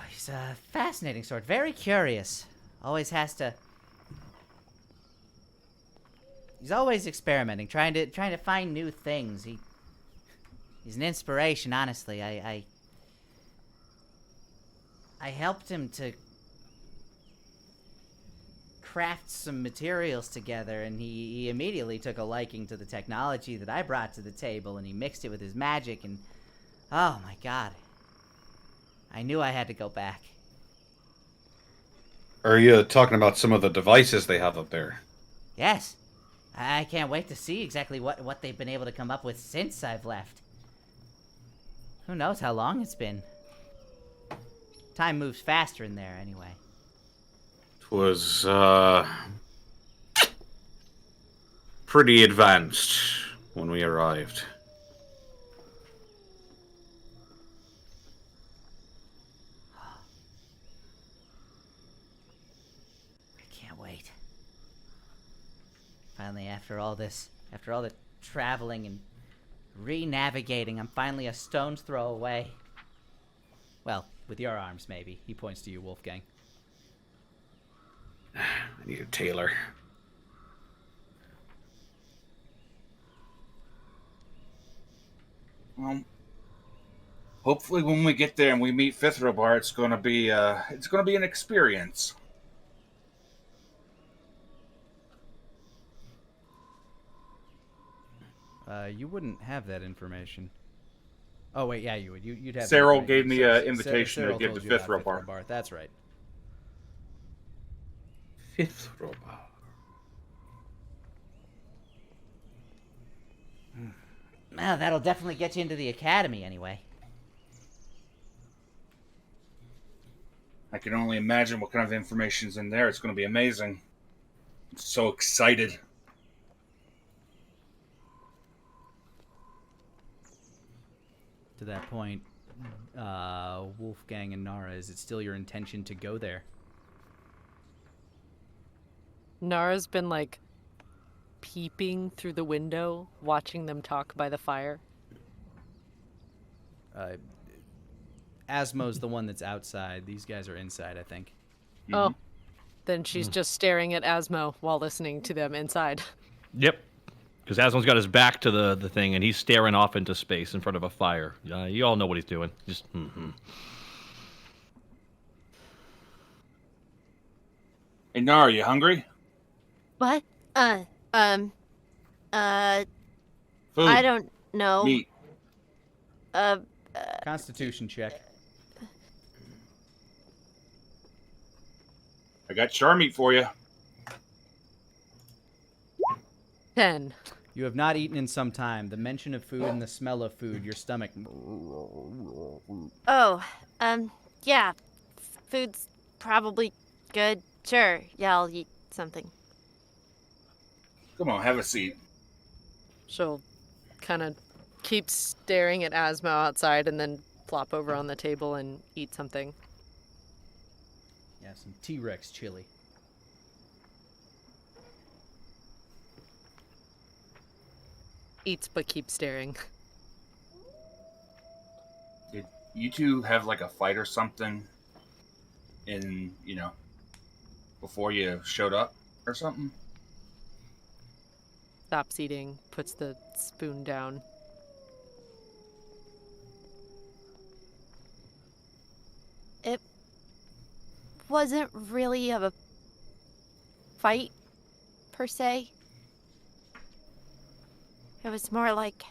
He's a fascinating sort. Very curious. Always has to. He's always experimenting, trying to find new things. He's an inspiration, honestly. I helped him to craft some materials together, and he immediately took a liking to the technology that I brought to the table, and he mixed it with his magic, and oh my god. I knew I had to go back. Are you talking about some of the devices they have up there? Yes. I can't wait to see exactly what they've been able to come up with since I've left. Who knows how long it's been. Time moves faster in there, anyway. It was, pretty advanced when we arrived. I can't wait. Finally, after all the traveling and re-navigating, I'm finally a stone's throw away. Well, with your arms, maybe. He points to you, Wolfgang. I need a tailor. Well, hopefully when we get there and we meet Fithrobar, it's gonna be an experience. You wouldn't have that information. Oh wait, yeah, you would. You'd have. Cyril that gave me information. an invitation to give told to you about Fithrobar. That's right. Fithrobar. Well, that'll definitely get you into the academy, anyway. I can only imagine what kind of information's in there. It's gonna be amazing. I'm so excited. To that point, Wolfgang and Nara, is it still your intention to go there? Nara's been like peeping through the window, watching them talk by the fire. Asmo's the one that's outside. These guys are inside, I think. Oh, then she's just staring at Asmo while listening to them inside. Yep. Because Aslan's got his back to the thing, and he's staring off into space in front of a fire. You all know what he's doing. Just, Hey, Nara, you hungry? What? Food. I don't know. Meat. Constitution check. I got char meat for you. 10. You have not eaten in some time. The mention of food and the smell of food, your stomach. Oh, yeah. Food's probably good. Sure. Yeah, I'll eat something. Come on, have a seat. She'll kind of keep staring at Asmo outside and then flop over on the table and eat something. Yeah, some T-Rex chili. Eats but keeps staring. Did you two have like a fight or something in, before you showed up or something? Stops eating, puts the spoon down. It wasn't really a fight, per se. It was more like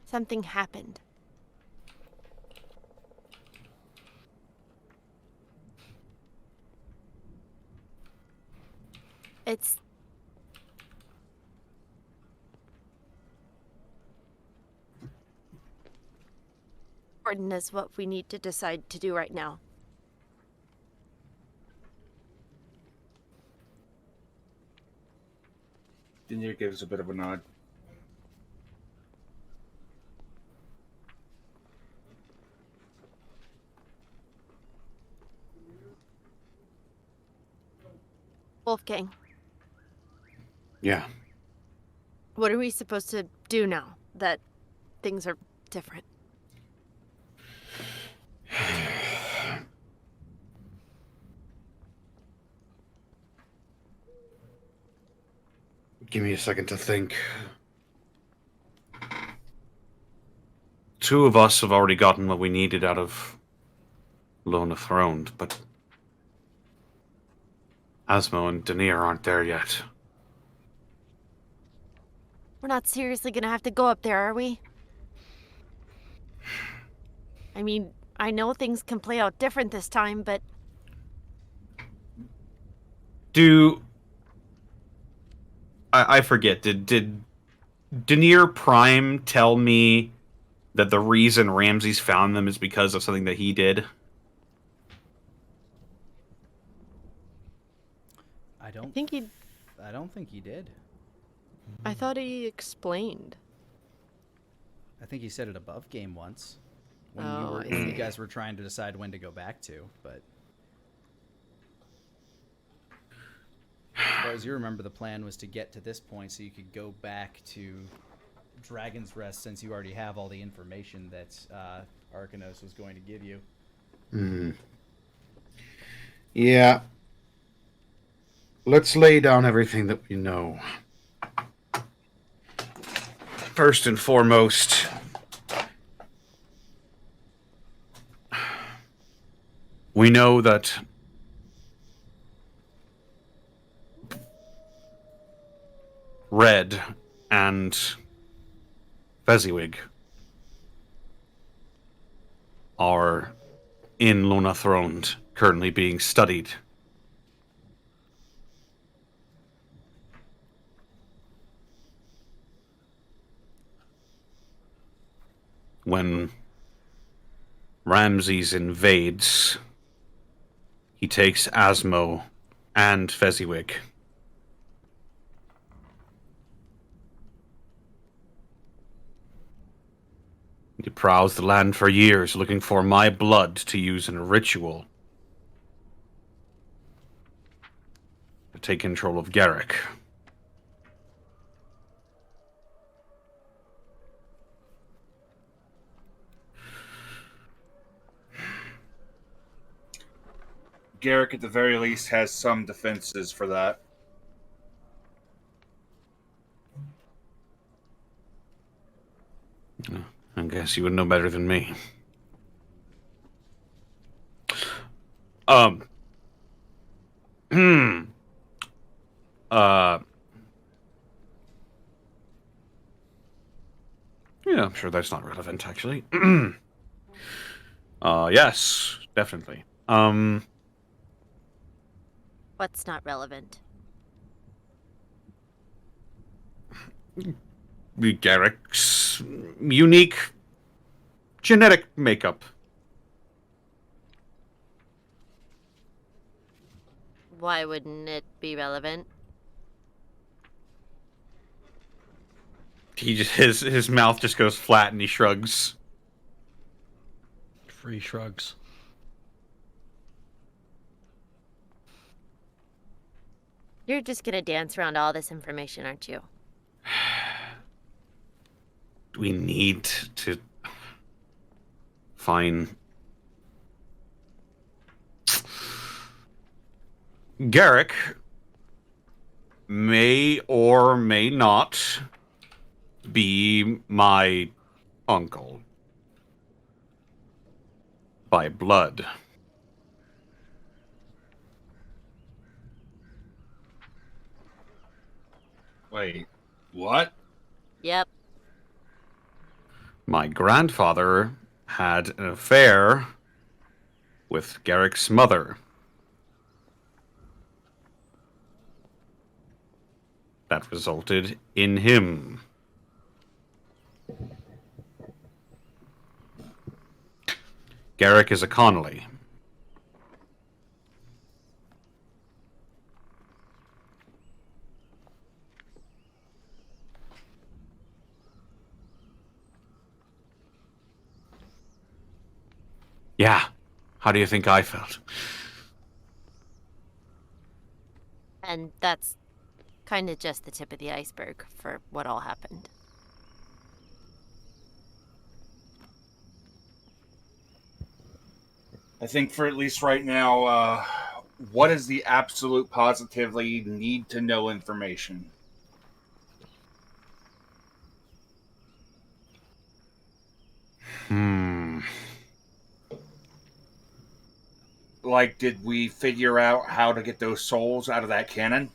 something happened. It's important is what we need to decide to do right now. Denir gives a bit of a nod. Wolfgang, Yeah. what are we supposed to do now that things are different? Give me a second to think. Two of us have already gotten what we needed out of Lona Throned, but Asmo and Denir aren't there yet. We're not seriously gonna have to go up there, are we? I mean, I know things can play out different this time, but I forget, did Denir Prime tell me that the reason Ramsay's found them is because of something that he did? I don't think he... I don't think he did. I thought he explained. I think he said it above game once. When Oh, I you see. guys were trying to decide when to go back to, but as far as you remember, the plan was to get to this point so you could go back to Dragon's Rest, since you already have all the information that Arcanos was going to give you. Hmm. Yeah. Let's lay down everything that we know. First and foremost, we know that Red and Fezziwig are in Lona Throned, currently being studied. When Ramses invades, he takes Asmo and Fezziwig. He prowls the land for years looking for my blood to use in a ritual to take control of Garrick. Garrick, at the very least, has some defenses for that. I guess you would know better than me. Yeah, I'm sure that's not relevant, actually. Yes, definitely. What's not relevant? Garrick's unique genetic makeup. Why wouldn't it be relevant? He just his mouth just goes flat and he shrugs. Free shrugs. You're just gonna dance around all this information, aren't you? We need to find Garrick may or may not be my uncle by blood. Wait, what? Yep. My grandfather had an affair with Garrick's mother. That resulted in him. Garrick is a Connolly. Yeah. How do you think I felt? And that's kind of just the tip of the iceberg for what all happened. I think for at least right now, what is the absolute positively need to know information? Like, did we figure out how to get those souls out of that cannon?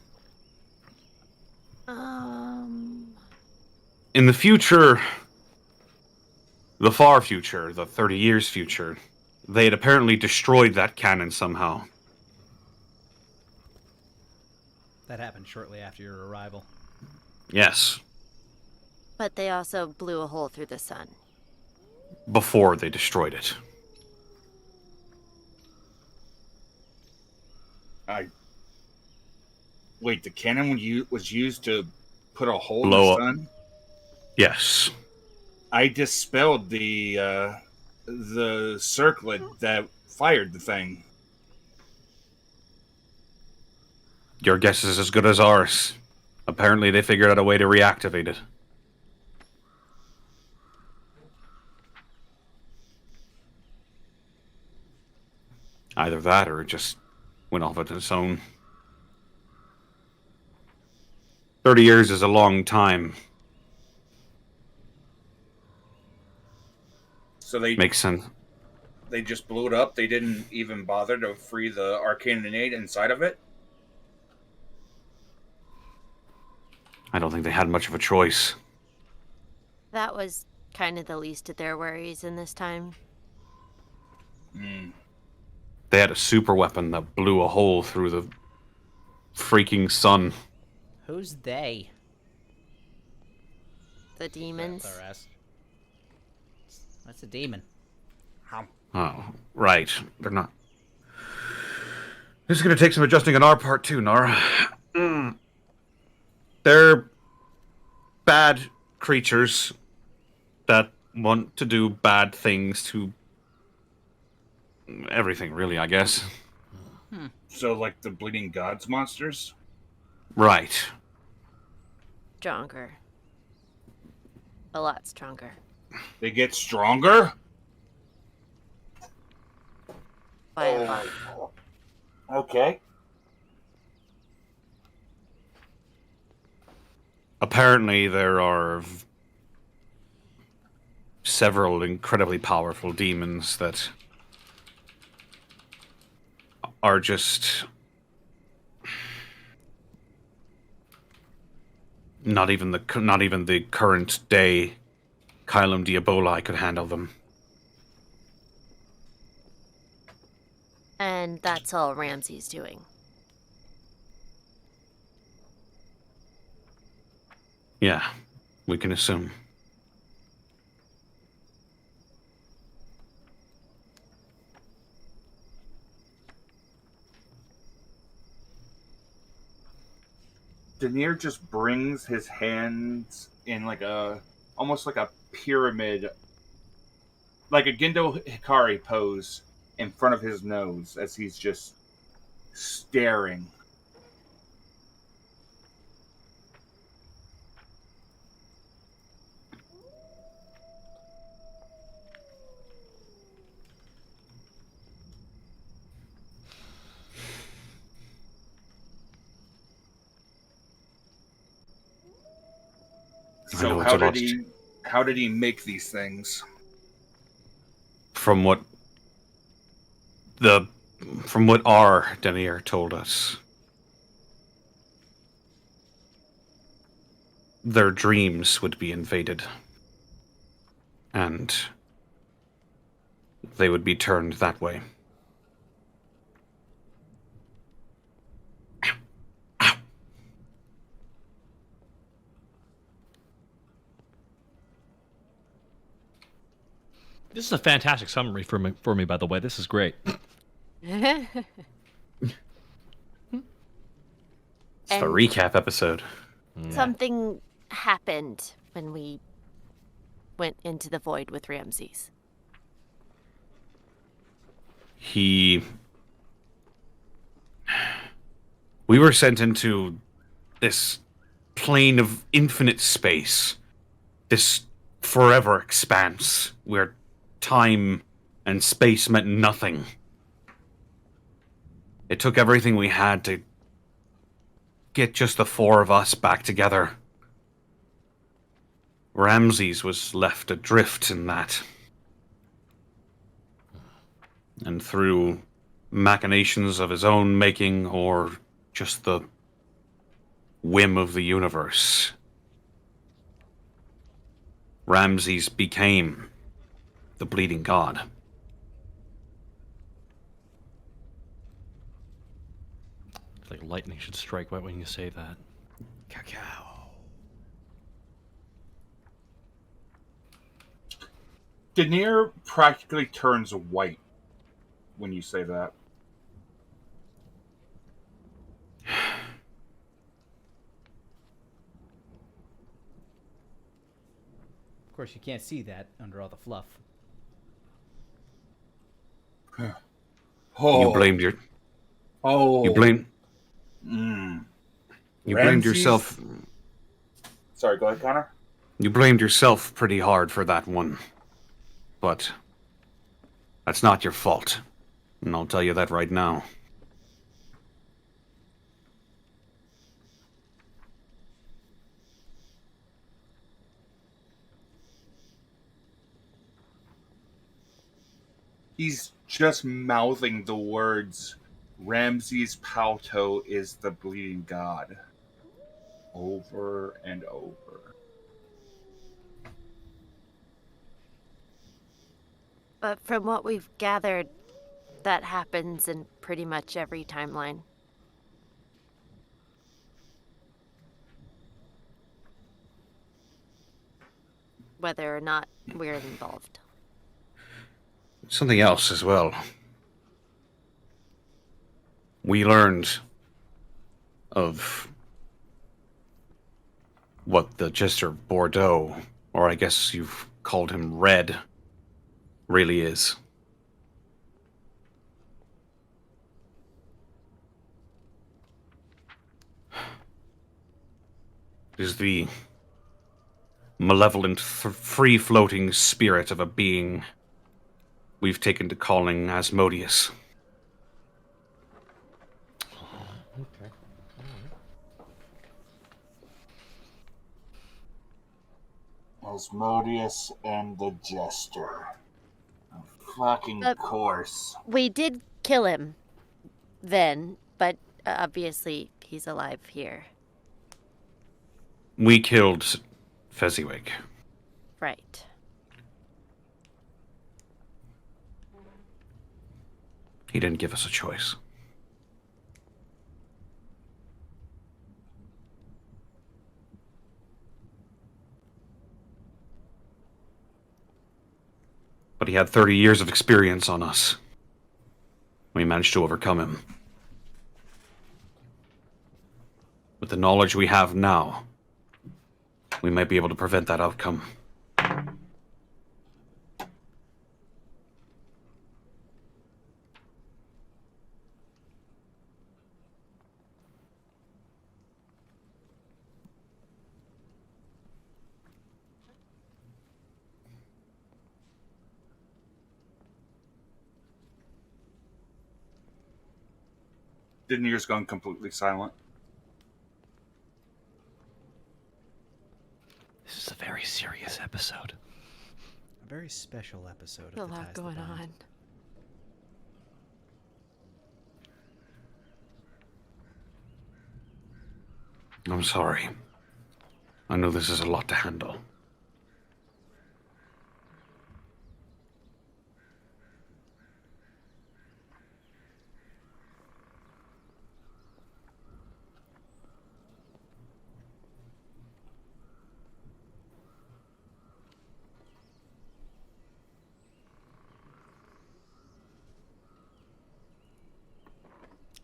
In the future, the far future, the 30 years future, they had apparently destroyed that cannon somehow. That happened shortly after your arrival. Yes, But they also blew a hole through the sun. before they destroyed it. Wait, the cannon was used to put a hole Blow in the up. sun? Yes. I dispelled the circlet that fired the thing. Your guess is as good as ours. Apparently they figured out a way to reactivate it. Either that or it just went off on its own. 30 years is a long time. So they Makes sense. they just blew it up. They didn't even bother to free the arcane innate inside of it. I don't think they had much of a choice. That was kind of the least of their worries in this time. They had a super weapon that blew a hole through the freaking sun. Who's they? The demons. That's our ass. What's a demon? Oh, right. They're not. This is going to take some adjusting on our part, too, Nara. They're bad creatures that want to do bad things to everything, really, I guess. So, like the bleeding gods monsters? Right. Stronger. A lot stronger. They get stronger? By a lot. Okay. Apparently, there are several incredibly powerful demons that are just Not even the current day Kylum Diaboli could handle them. And that's all Ramsay's doing. Yeah, we can assume. Denir just brings his hands in almost like a pyramid, like a Gendo Hikari pose in front of his nose as he's just staring. So how did he make these things? From what our Denir told us, their dreams would be invaded, and they would be turned that way. This is a fantastic summary for me, by the way. This is great. It's the recap episode. Something happened when we went into the void with Ramses. We were sent into this plane of infinite space, this forever expanse where time and space meant nothing. It took everything we had to get just the four of us back together. Ramses was left adrift in that. And through machinations of his own making, or just the whim of the universe, Ramses became the bleeding god. It's like lightning should strike right when you say that. Cacao. Denir practically turns white when you say that. Of course, you can't see that under all the fluff. You blamed your... Oh. You blamed... Mm. You Ramses? blamed yourself... Sorry, go ahead, Connor. You blamed yourself pretty hard for that one. But that's not your fault. And I'll tell you that right now. He's just mouthing the words, Ramses Palto is the bleeding god, over and over. But from what we've gathered, that happens in pretty much every timeline. Whether or not we're involved. Something else as well. We learned of what the Jester Bordeaux, or I guess you've called him Red, really is. Is the malevolent, free-floating spirit of a being we've taken to calling Asmodeus. Okay. Asmodeus and the Jester. Fucking course. We did kill him then, but obviously he's alive here. We killed Fezziwig. Right. He didn't give us a choice. But he had 30 years of experience on us. We managed to overcome him. With the knowledge we have now, we might be able to prevent that outcome. Denir's gone completely silent. This is a very serious episode. A very special episode A of the lot Ties That going Bind. on. I'm sorry. I know this is a lot to handle.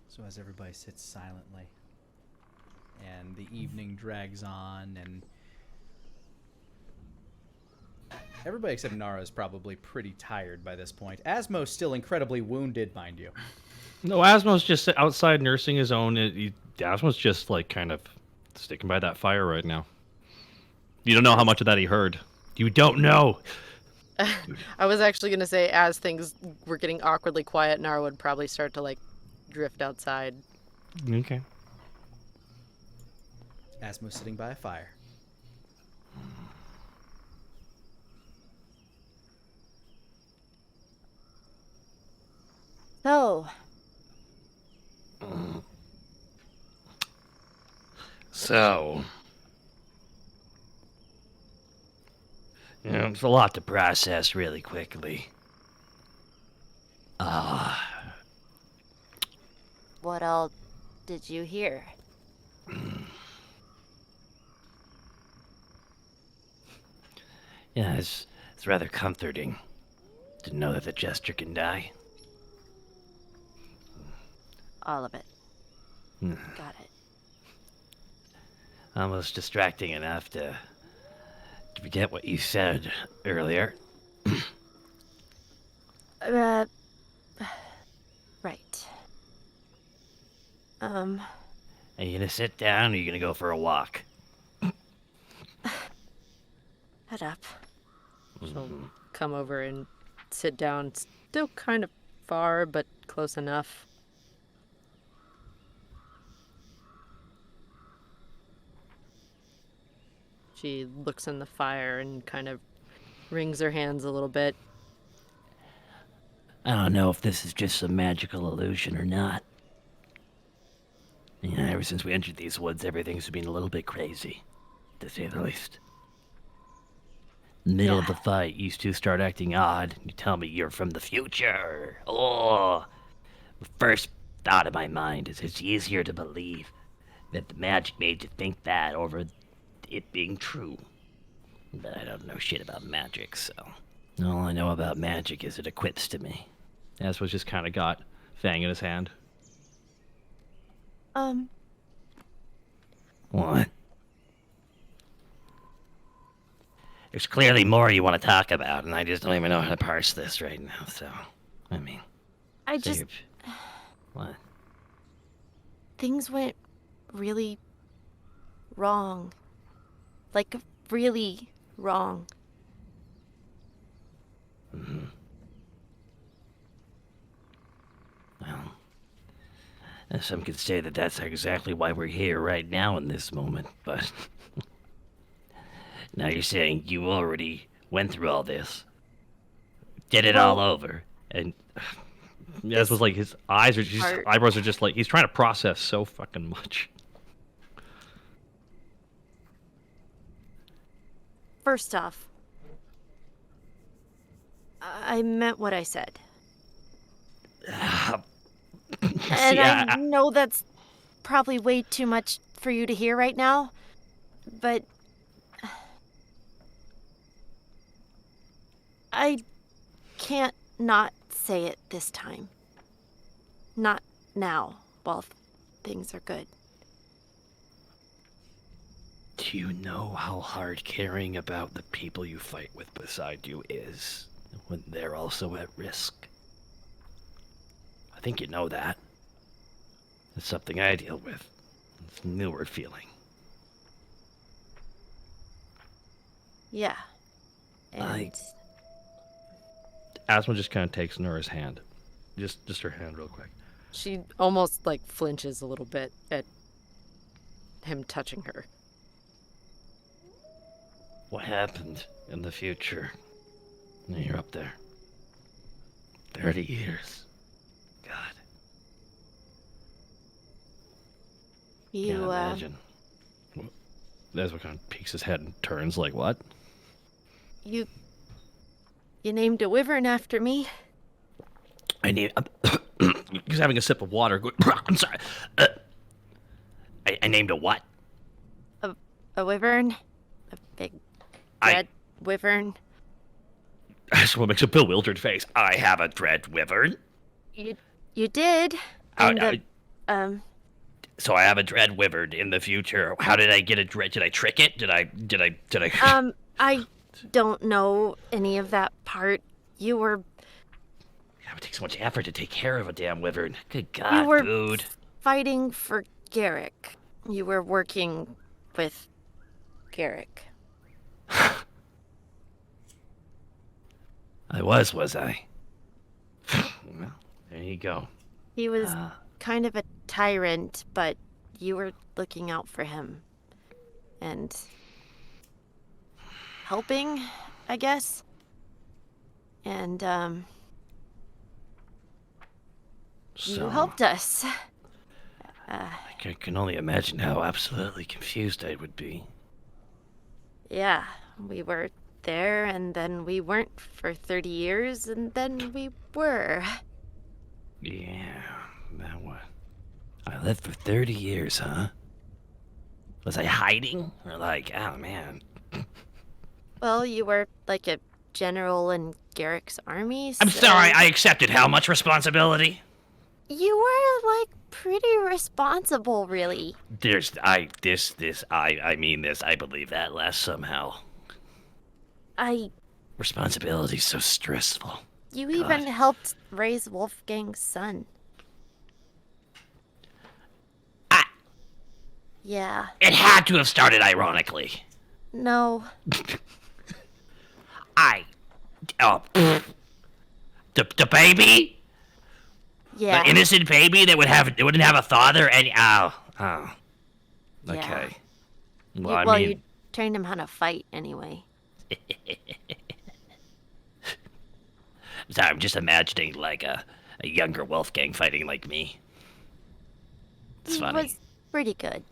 So as everybody sits silently, and the evening drags on, and everybody except Nara is probably pretty tired by this point. Asmo's still incredibly wounded, mind you. No, Asmo's just outside nursing his own. Asmo's just like kind of sticking by that fire right now. You don't know how much of that he heard. You don't know. I was actually going to say, as things were getting awkwardly quiet, Nara would probably start to, like, drift outside. Okay. Asmo's sitting by a fire. So, So, it's a lot to process really quickly. what all did you hear? Yeah, it's rather comforting to know that the jester can die. All of it. Hmm. Got it. Almost distracting enough to forget what you said earlier. Right. Are you gonna sit down or are you gonna go for a walk? Head up. She'll come over and sit down, still kind of far, but close enough. She looks in the fire and kind of wrings her hands a little bit. I don't know if this is just some magical illusion or not. Yeah, ever since we entered these woods, everything's been a little bit crazy, to say the least. Middle of the fight, you two start acting odd. You tell me you're from the future. Oh, the first thought in my mind is it's easier to believe that the magic made you think that over it being true. But I don't know shit about magic, so all I know about magic is it equips to me. Asmo's just kind of got Fang in his hand. What? There's clearly more you want to talk about, and I just don't even know how to parse this right now, so, I mean... I so just... you're- What? Things went really wrong. Like, really wrong. Well, some could say that that's exactly why we're here right now in this moment, but... Now you're saying you already went through all this, did it all over, and... Asmo's like, his eyes are just, part- eyebrows are just like, he's trying to process so fucking much. First off, I meant what I said. And I know that's probably way too much for you to hear right now, but I can't not say it this time. Not now, while things are good. Do you know how hard caring about the people you fight with beside you is when they're also at risk? I think you know that. It's something I deal with. It's an inward feeling. Yeah. And Asma just kind of takes Nora's hand. Just her hand real quick. She almost like flinches a little bit at him touching her. What happened in the future? You're up there. 30 years. God. you, Can't imagine. Asma kind of peeks his head and turns like, what? You named a wyvern after me. He's having a sip of water. I'm sorry. I named a what? A wyvern? A big red wyvern? Asma makes a bewildered face. I have a dread wyvern. You did. And So I have a dread wyvern in the future. How did I get a dread? Did I trick it? Did I? I don't know any of that part. You were... It would take so much effort to take care of a damn wyvern. Good God, You were dude. fighting for Garrick. You were working with Garrick. I was I? Well, there you go. He was kind of a tyrant, but you were looking out for him. And helping, I guess. And, you helped us. I can only imagine how absolutely confused I would be. Yeah, we were there, and then we weren't for 30 years, and then we were. Yeah, that one. I lived for 30 years, huh? Was I hiding? Or like, oh man. Well, you were like a general in Garrick's army. I'm so sorry, I accepted how much responsibility? You were like pretty responsible, really. I mean this, I believe that last somehow. Responsibility's so stressful. You even helped raise Wolfgang's son. Yeah. It had to have started ironically. No. The baby? Yeah. The innocent baby that wouldn't have a father and Yeah. Okay. You trained him how to fight anyway. Sorry, I'm just imagining like a younger Wolfgang fighting like me. It's funny. He was pretty good.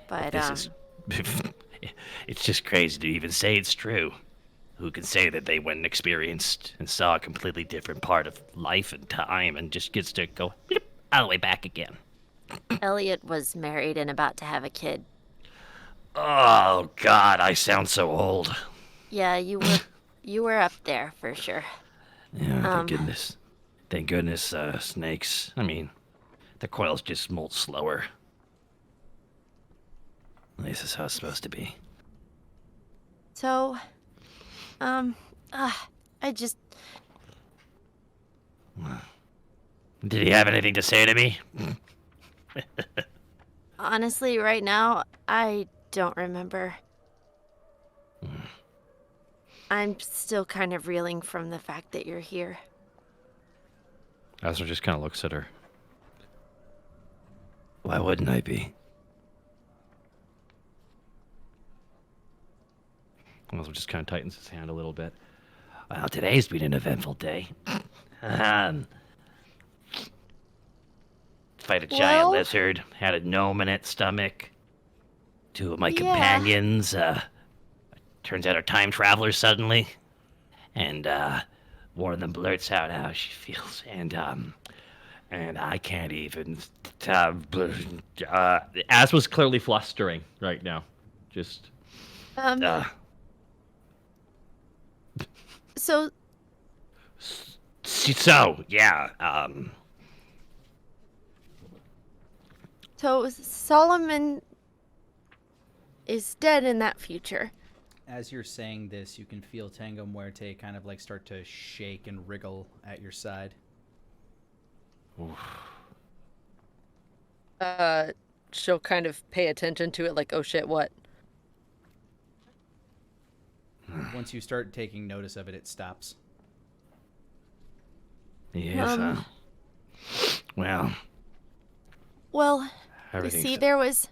But it's just crazy to even say it's true. Who can say that they went and experienced and saw a completely different part of life and time and just gets to go all the way back again? Elliot was married and about to have a kid. Oh God, I sound so old. Yeah, you were up there for sure. Yeah, thank goodness, snakes. I mean, the coils just molt slower. At least that's how it's supposed to be. So, I just... Did he have anything to say to me? Honestly, right now, I don't remember. I'm still kind of reeling from the fact that you're here. Asma just kind of looks at her. Why wouldn't I be? Asma just kind of tightens his hand a little bit. Well, today's been an eventful day. Fight a giant lizard, had a gnome in its stomach. two of my Yeah. companions, turns out are time travelers suddenly. And, one of them blurts out how she feels. And I can't even, Asma's clearly flustering right now. Just So so, yeah, So Solomon is dead in that future. As you're saying this, you can feel Tango Muerte kind of like start to shake and wriggle at your side. She'll kind of pay attention to it like, oh shit, what? Once you start taking notice of it, it stops. yes, well, Well, you everything's... see, there was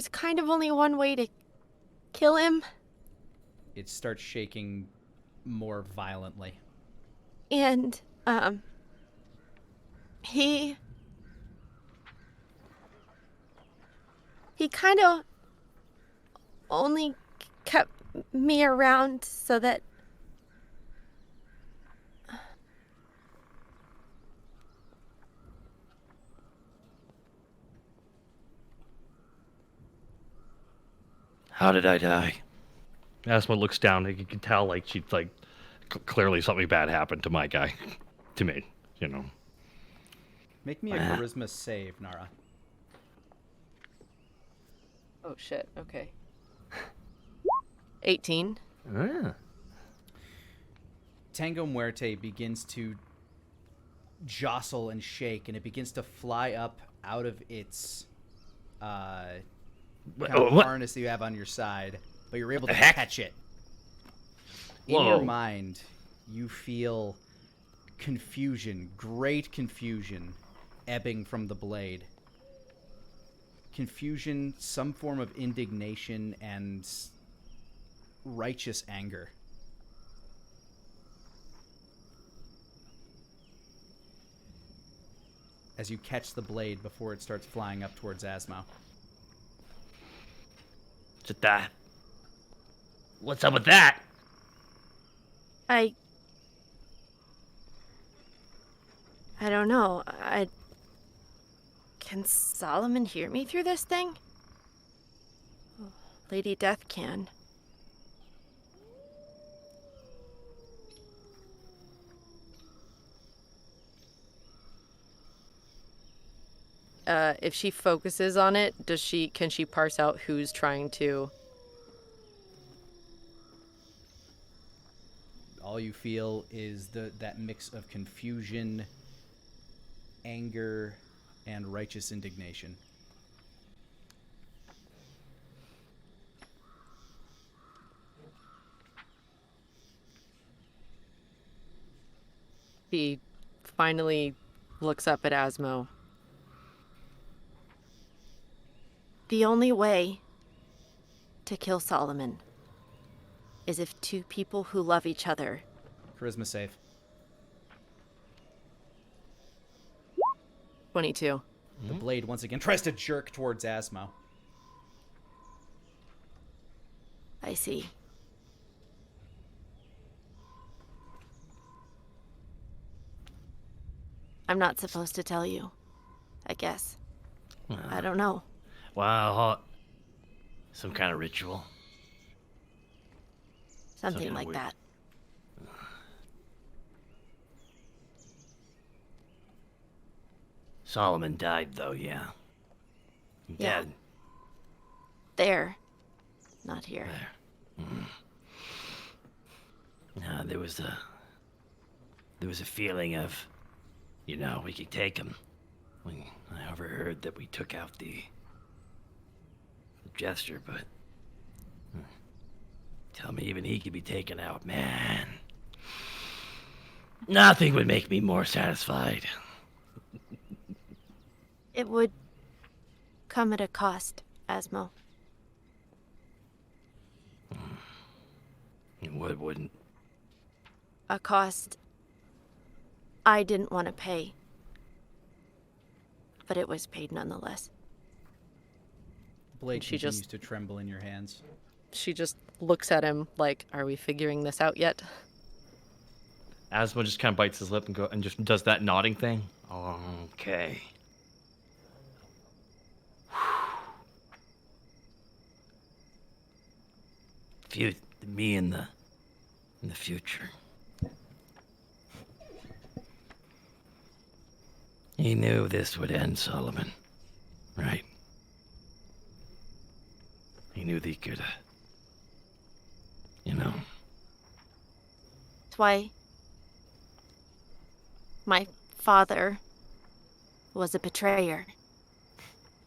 kind of only one way to kill him, It starts shaking more violently. and he kind of only kept me around so that How did I die? Asma looks down. You can tell, like, she's like, clearly something bad happened to my guy. To me, you know. Make me a charisma save, Nara. Oh shit, okay. 18. Ah. Tango Muerte begins to jostle and shake, and it begins to fly up out of its kind of What? harness that you have on your side, but you're able to Heck? catch it. In your Whoa. mind, you feel confusion, great confusion, ebbing from the blade. Confusion, some form of indignation, and righteous anger. As you catch the blade before it starts flying up towards Asmo. Just that. What's up with that? I don't know. Can Solomon hear me through this thing? Oh, Lady Death can. If she focuses on it, can she parse out who's trying to? All you feel is that mix of confusion, anger, and righteous indignation. He finally looks up at Asmo. The only way to kill Solomon is if two people who love each other. Charisma save. 22. The blade once again tries to jerk towards Asmo. I see. I'm not supposed to tell you, I guess. I don't know. Wow. Some kind of ritual. Something kinda like weird. that. Solomon died, though, yeah. Yeah. Dead. There. Not here. No, there was a feeling of, we could take him. I overheard that we took out the gesture, but tell me even he could be taken out, man. Nothing would make me more satisfied. It would come at a cost, Asmo. It wouldn't. A cost I didn't want to pay. But it was paid nonetheless. Blade She continues just- to tremble in your hands. She just looks at him like, "Are we figuring this out yet?" Asmo just kind of bites his lip and just does that nodding thing. Okay. Me in the future. He knew this would end, Solomon. Right? He knew that he could, That's why my father was a betrayer.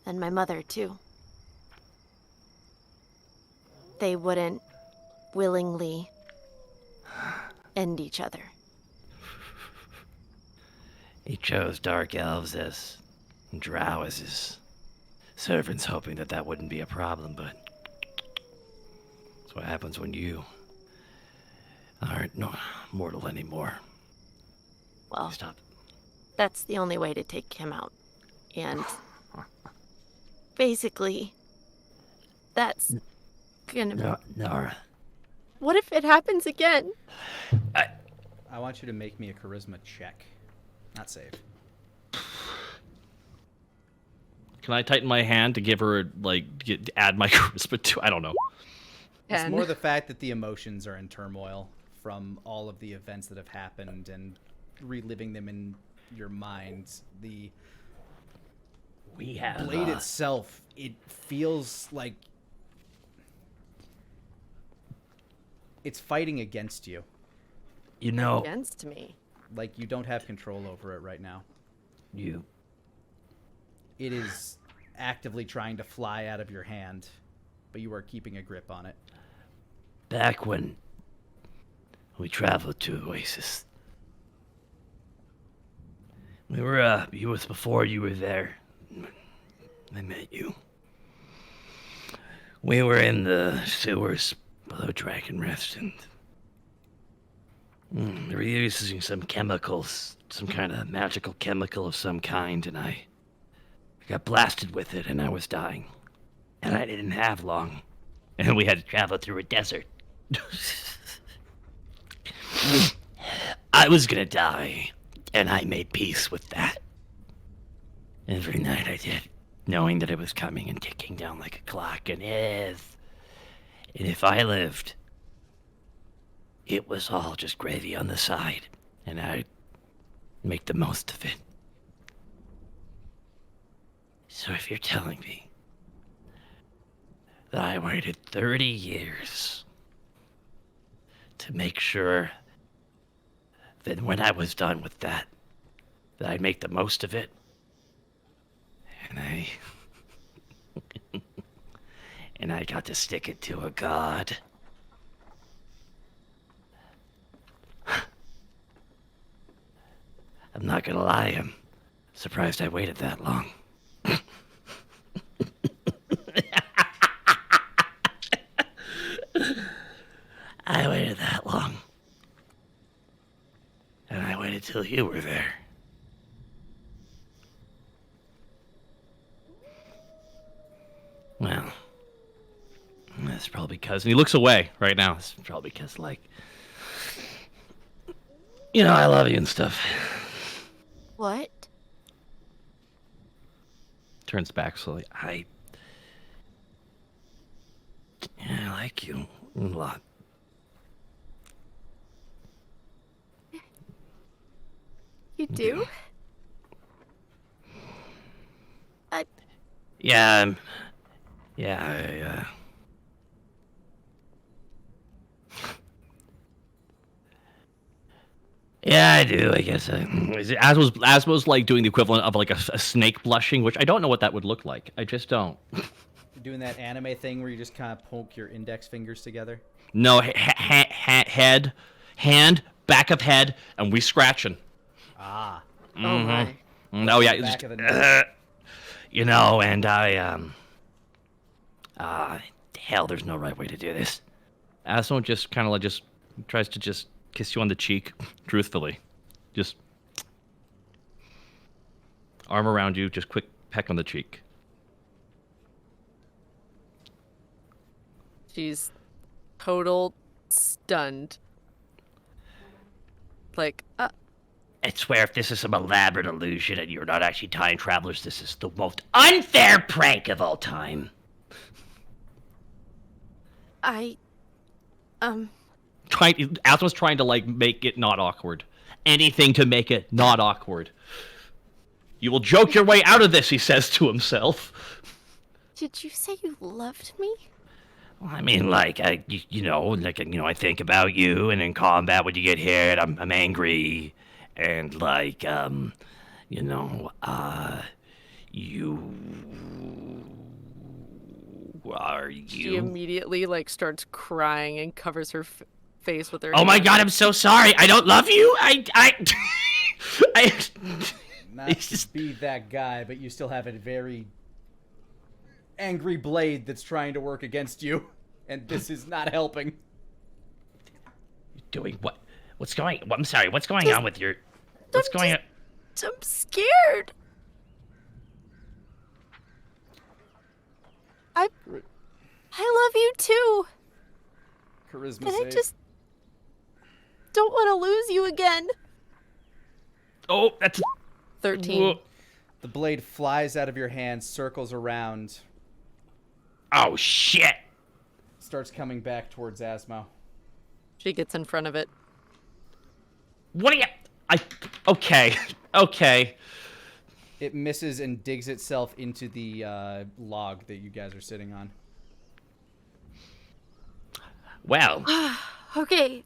And my mother, too. They wouldn't willingly end each other. He chose dark elves as drow as his servants, hoping that wouldn't be a problem, but that's what happens when you aren't mortal anymore. Well, Stop. that's the only way to take him out. And basically, that's gonna... Nara. What if it happens again? I want you to make me a charisma check. Not save. Can I tighten my hand to give her, like, add my charisma to? I don't know. It's 10. more the fact that the emotions are in turmoil from all of the events that have happened and reliving them in your minds. The We have blade itself, it feels like it's fighting against you. Against me. Like you don't have control over it right now. you. It is actively trying to fly out of your hand, but you are keeping a grip on it. Back when we traveled to Oasis, we were, it was before you were there. I met you. We were in the sewers below Dragon Rest, and they were using some chemicals, some kind of magical chemical of some kind, and I got blasted with it, and I was dying. And I didn't have long. And we had to travel through a desert. I was gonna die, and I made peace with that. Every night I did, knowing that it was coming and ticking down like a clock, and if I lived, it was all just gravy on the side, and I'd make the most of it. So if you're telling me that I waited 30 years to make sure that when I was done with that I'd make the most of it, and I got to stick it to a god. I'm not gonna lie, I'm surprised I waited that long. I waited that long. And I waited till you were there. Well, that's probably because... And he looks away right now. It's probably because, like... I love you and stuff. What? Turns back slowly. I like you a lot. You do? Yeah, yeah, I do, I guess. Is it Asmo's like doing the equivalent of like a snake blushing, which I don't know what that would look like. I just don't. You're doing that anime thing where you just kind of poke your index fingers together. No, head, hand, back of head, and we scratching. Ah. Oh my. Oh yeah, Back of the neck. and hell, there's no right way to do this. Asmo just kind of like just tries to just kiss you on the cheek, truthfully. Just arm around you, just quick peck on the cheek. She's total stunned. Like, I swear if this is some elaborate illusion and you're not actually time travelers, this is the most unfair prank of all time. Asma's trying to, like, make it not awkward. Anything to make it not awkward. You will joke your way out of this, he says to himself. Did you say you loved me? Well, I mean, like, I think about you, and in combat when you get hit, I'm angry, and like, you are you. She immediately, like, starts crying and covers her face with her Oh my hand. god, I'm so sorry. I don't love you. Not to be that guy, but you still have a very angry blade that's trying to work against you, and this is not helping. Doing what? What's going? I'm sorry. What's going on with your? What's going on? I'm scared. I love you too. Charisma And save. I just don't want to lose you again. Oh, that's 13. Whoa. The blade flies out of your hand, circles around, Oh shit! starts coming back towards Asmo. She gets in front of it. What are you? Okay. It misses and digs itself into the log that you guys are sitting on. Well, Okay.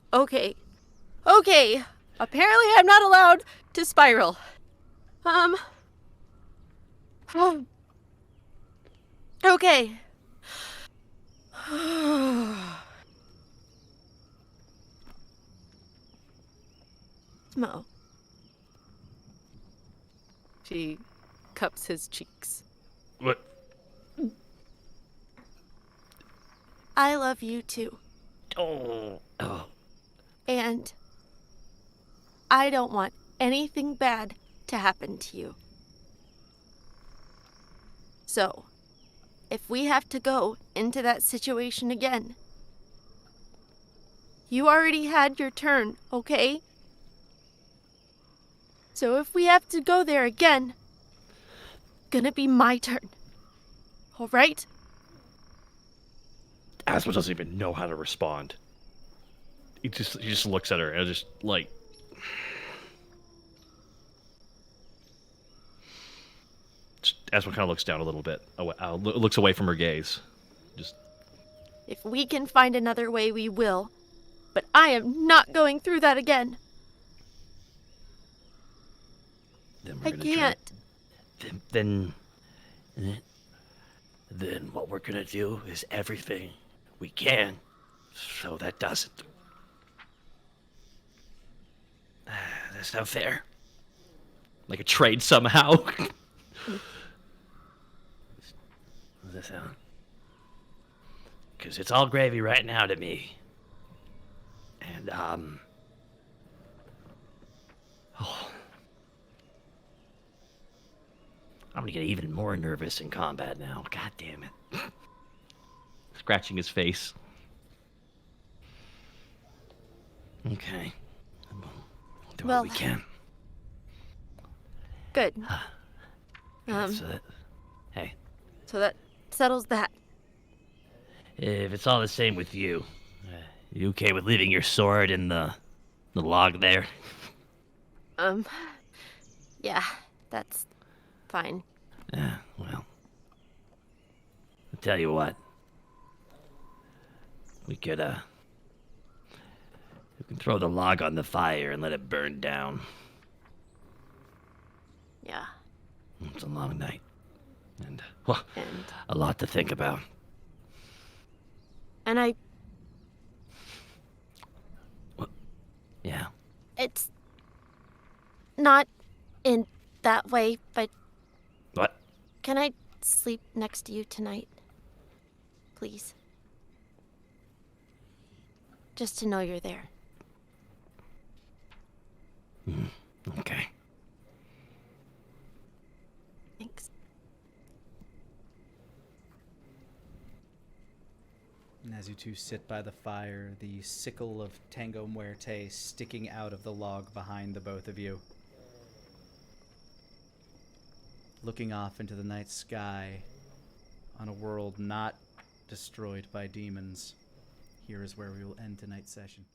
Apparently I'm not allowed to spiral. Okay. Mo. She cups his cheeks. what? I love you too. Oh. And I don't want anything bad to happen to you. So, if we have to go into that situation again, you already had your turn, okay? So if we have to go there again, gonna be my turn. All right? Asma doesn't even know how to respond. He just looks at her and just, like... Asma kind of looks down a little bit, looks away from her gaze. Just... If we can find another way, we will. But I am not going through that again. Then I can't. Then what we're gonna do is everything we can, so that doesn't. That's not fair. like a trade somehow. What's that sound? Because it's all gravy right now to me. And, oh. I'm gonna get even more nervous in combat now. God damn it. Scratching his face. Okay. We'll do Well, what we can. Good. Hey, So that settles that. if it's all the same with you, you okay with leaving your sword in the log there? Yeah, that's fine. Yeah, well. I'll tell you what. We could, we can throw the log on the fire and let it burn down. Yeah. It's a long night. And, well, And a lot to think about. I Yeah. it's not in that way, but What? can I sleep next to you tonight? Please. Just to know you're there. Okay. And As you two sit by the fire, the sickle of Tango Muerte sticking out of the log behind the both of you. Looking off into the night sky on a world not destroyed by demons, here is where we will end tonight's session.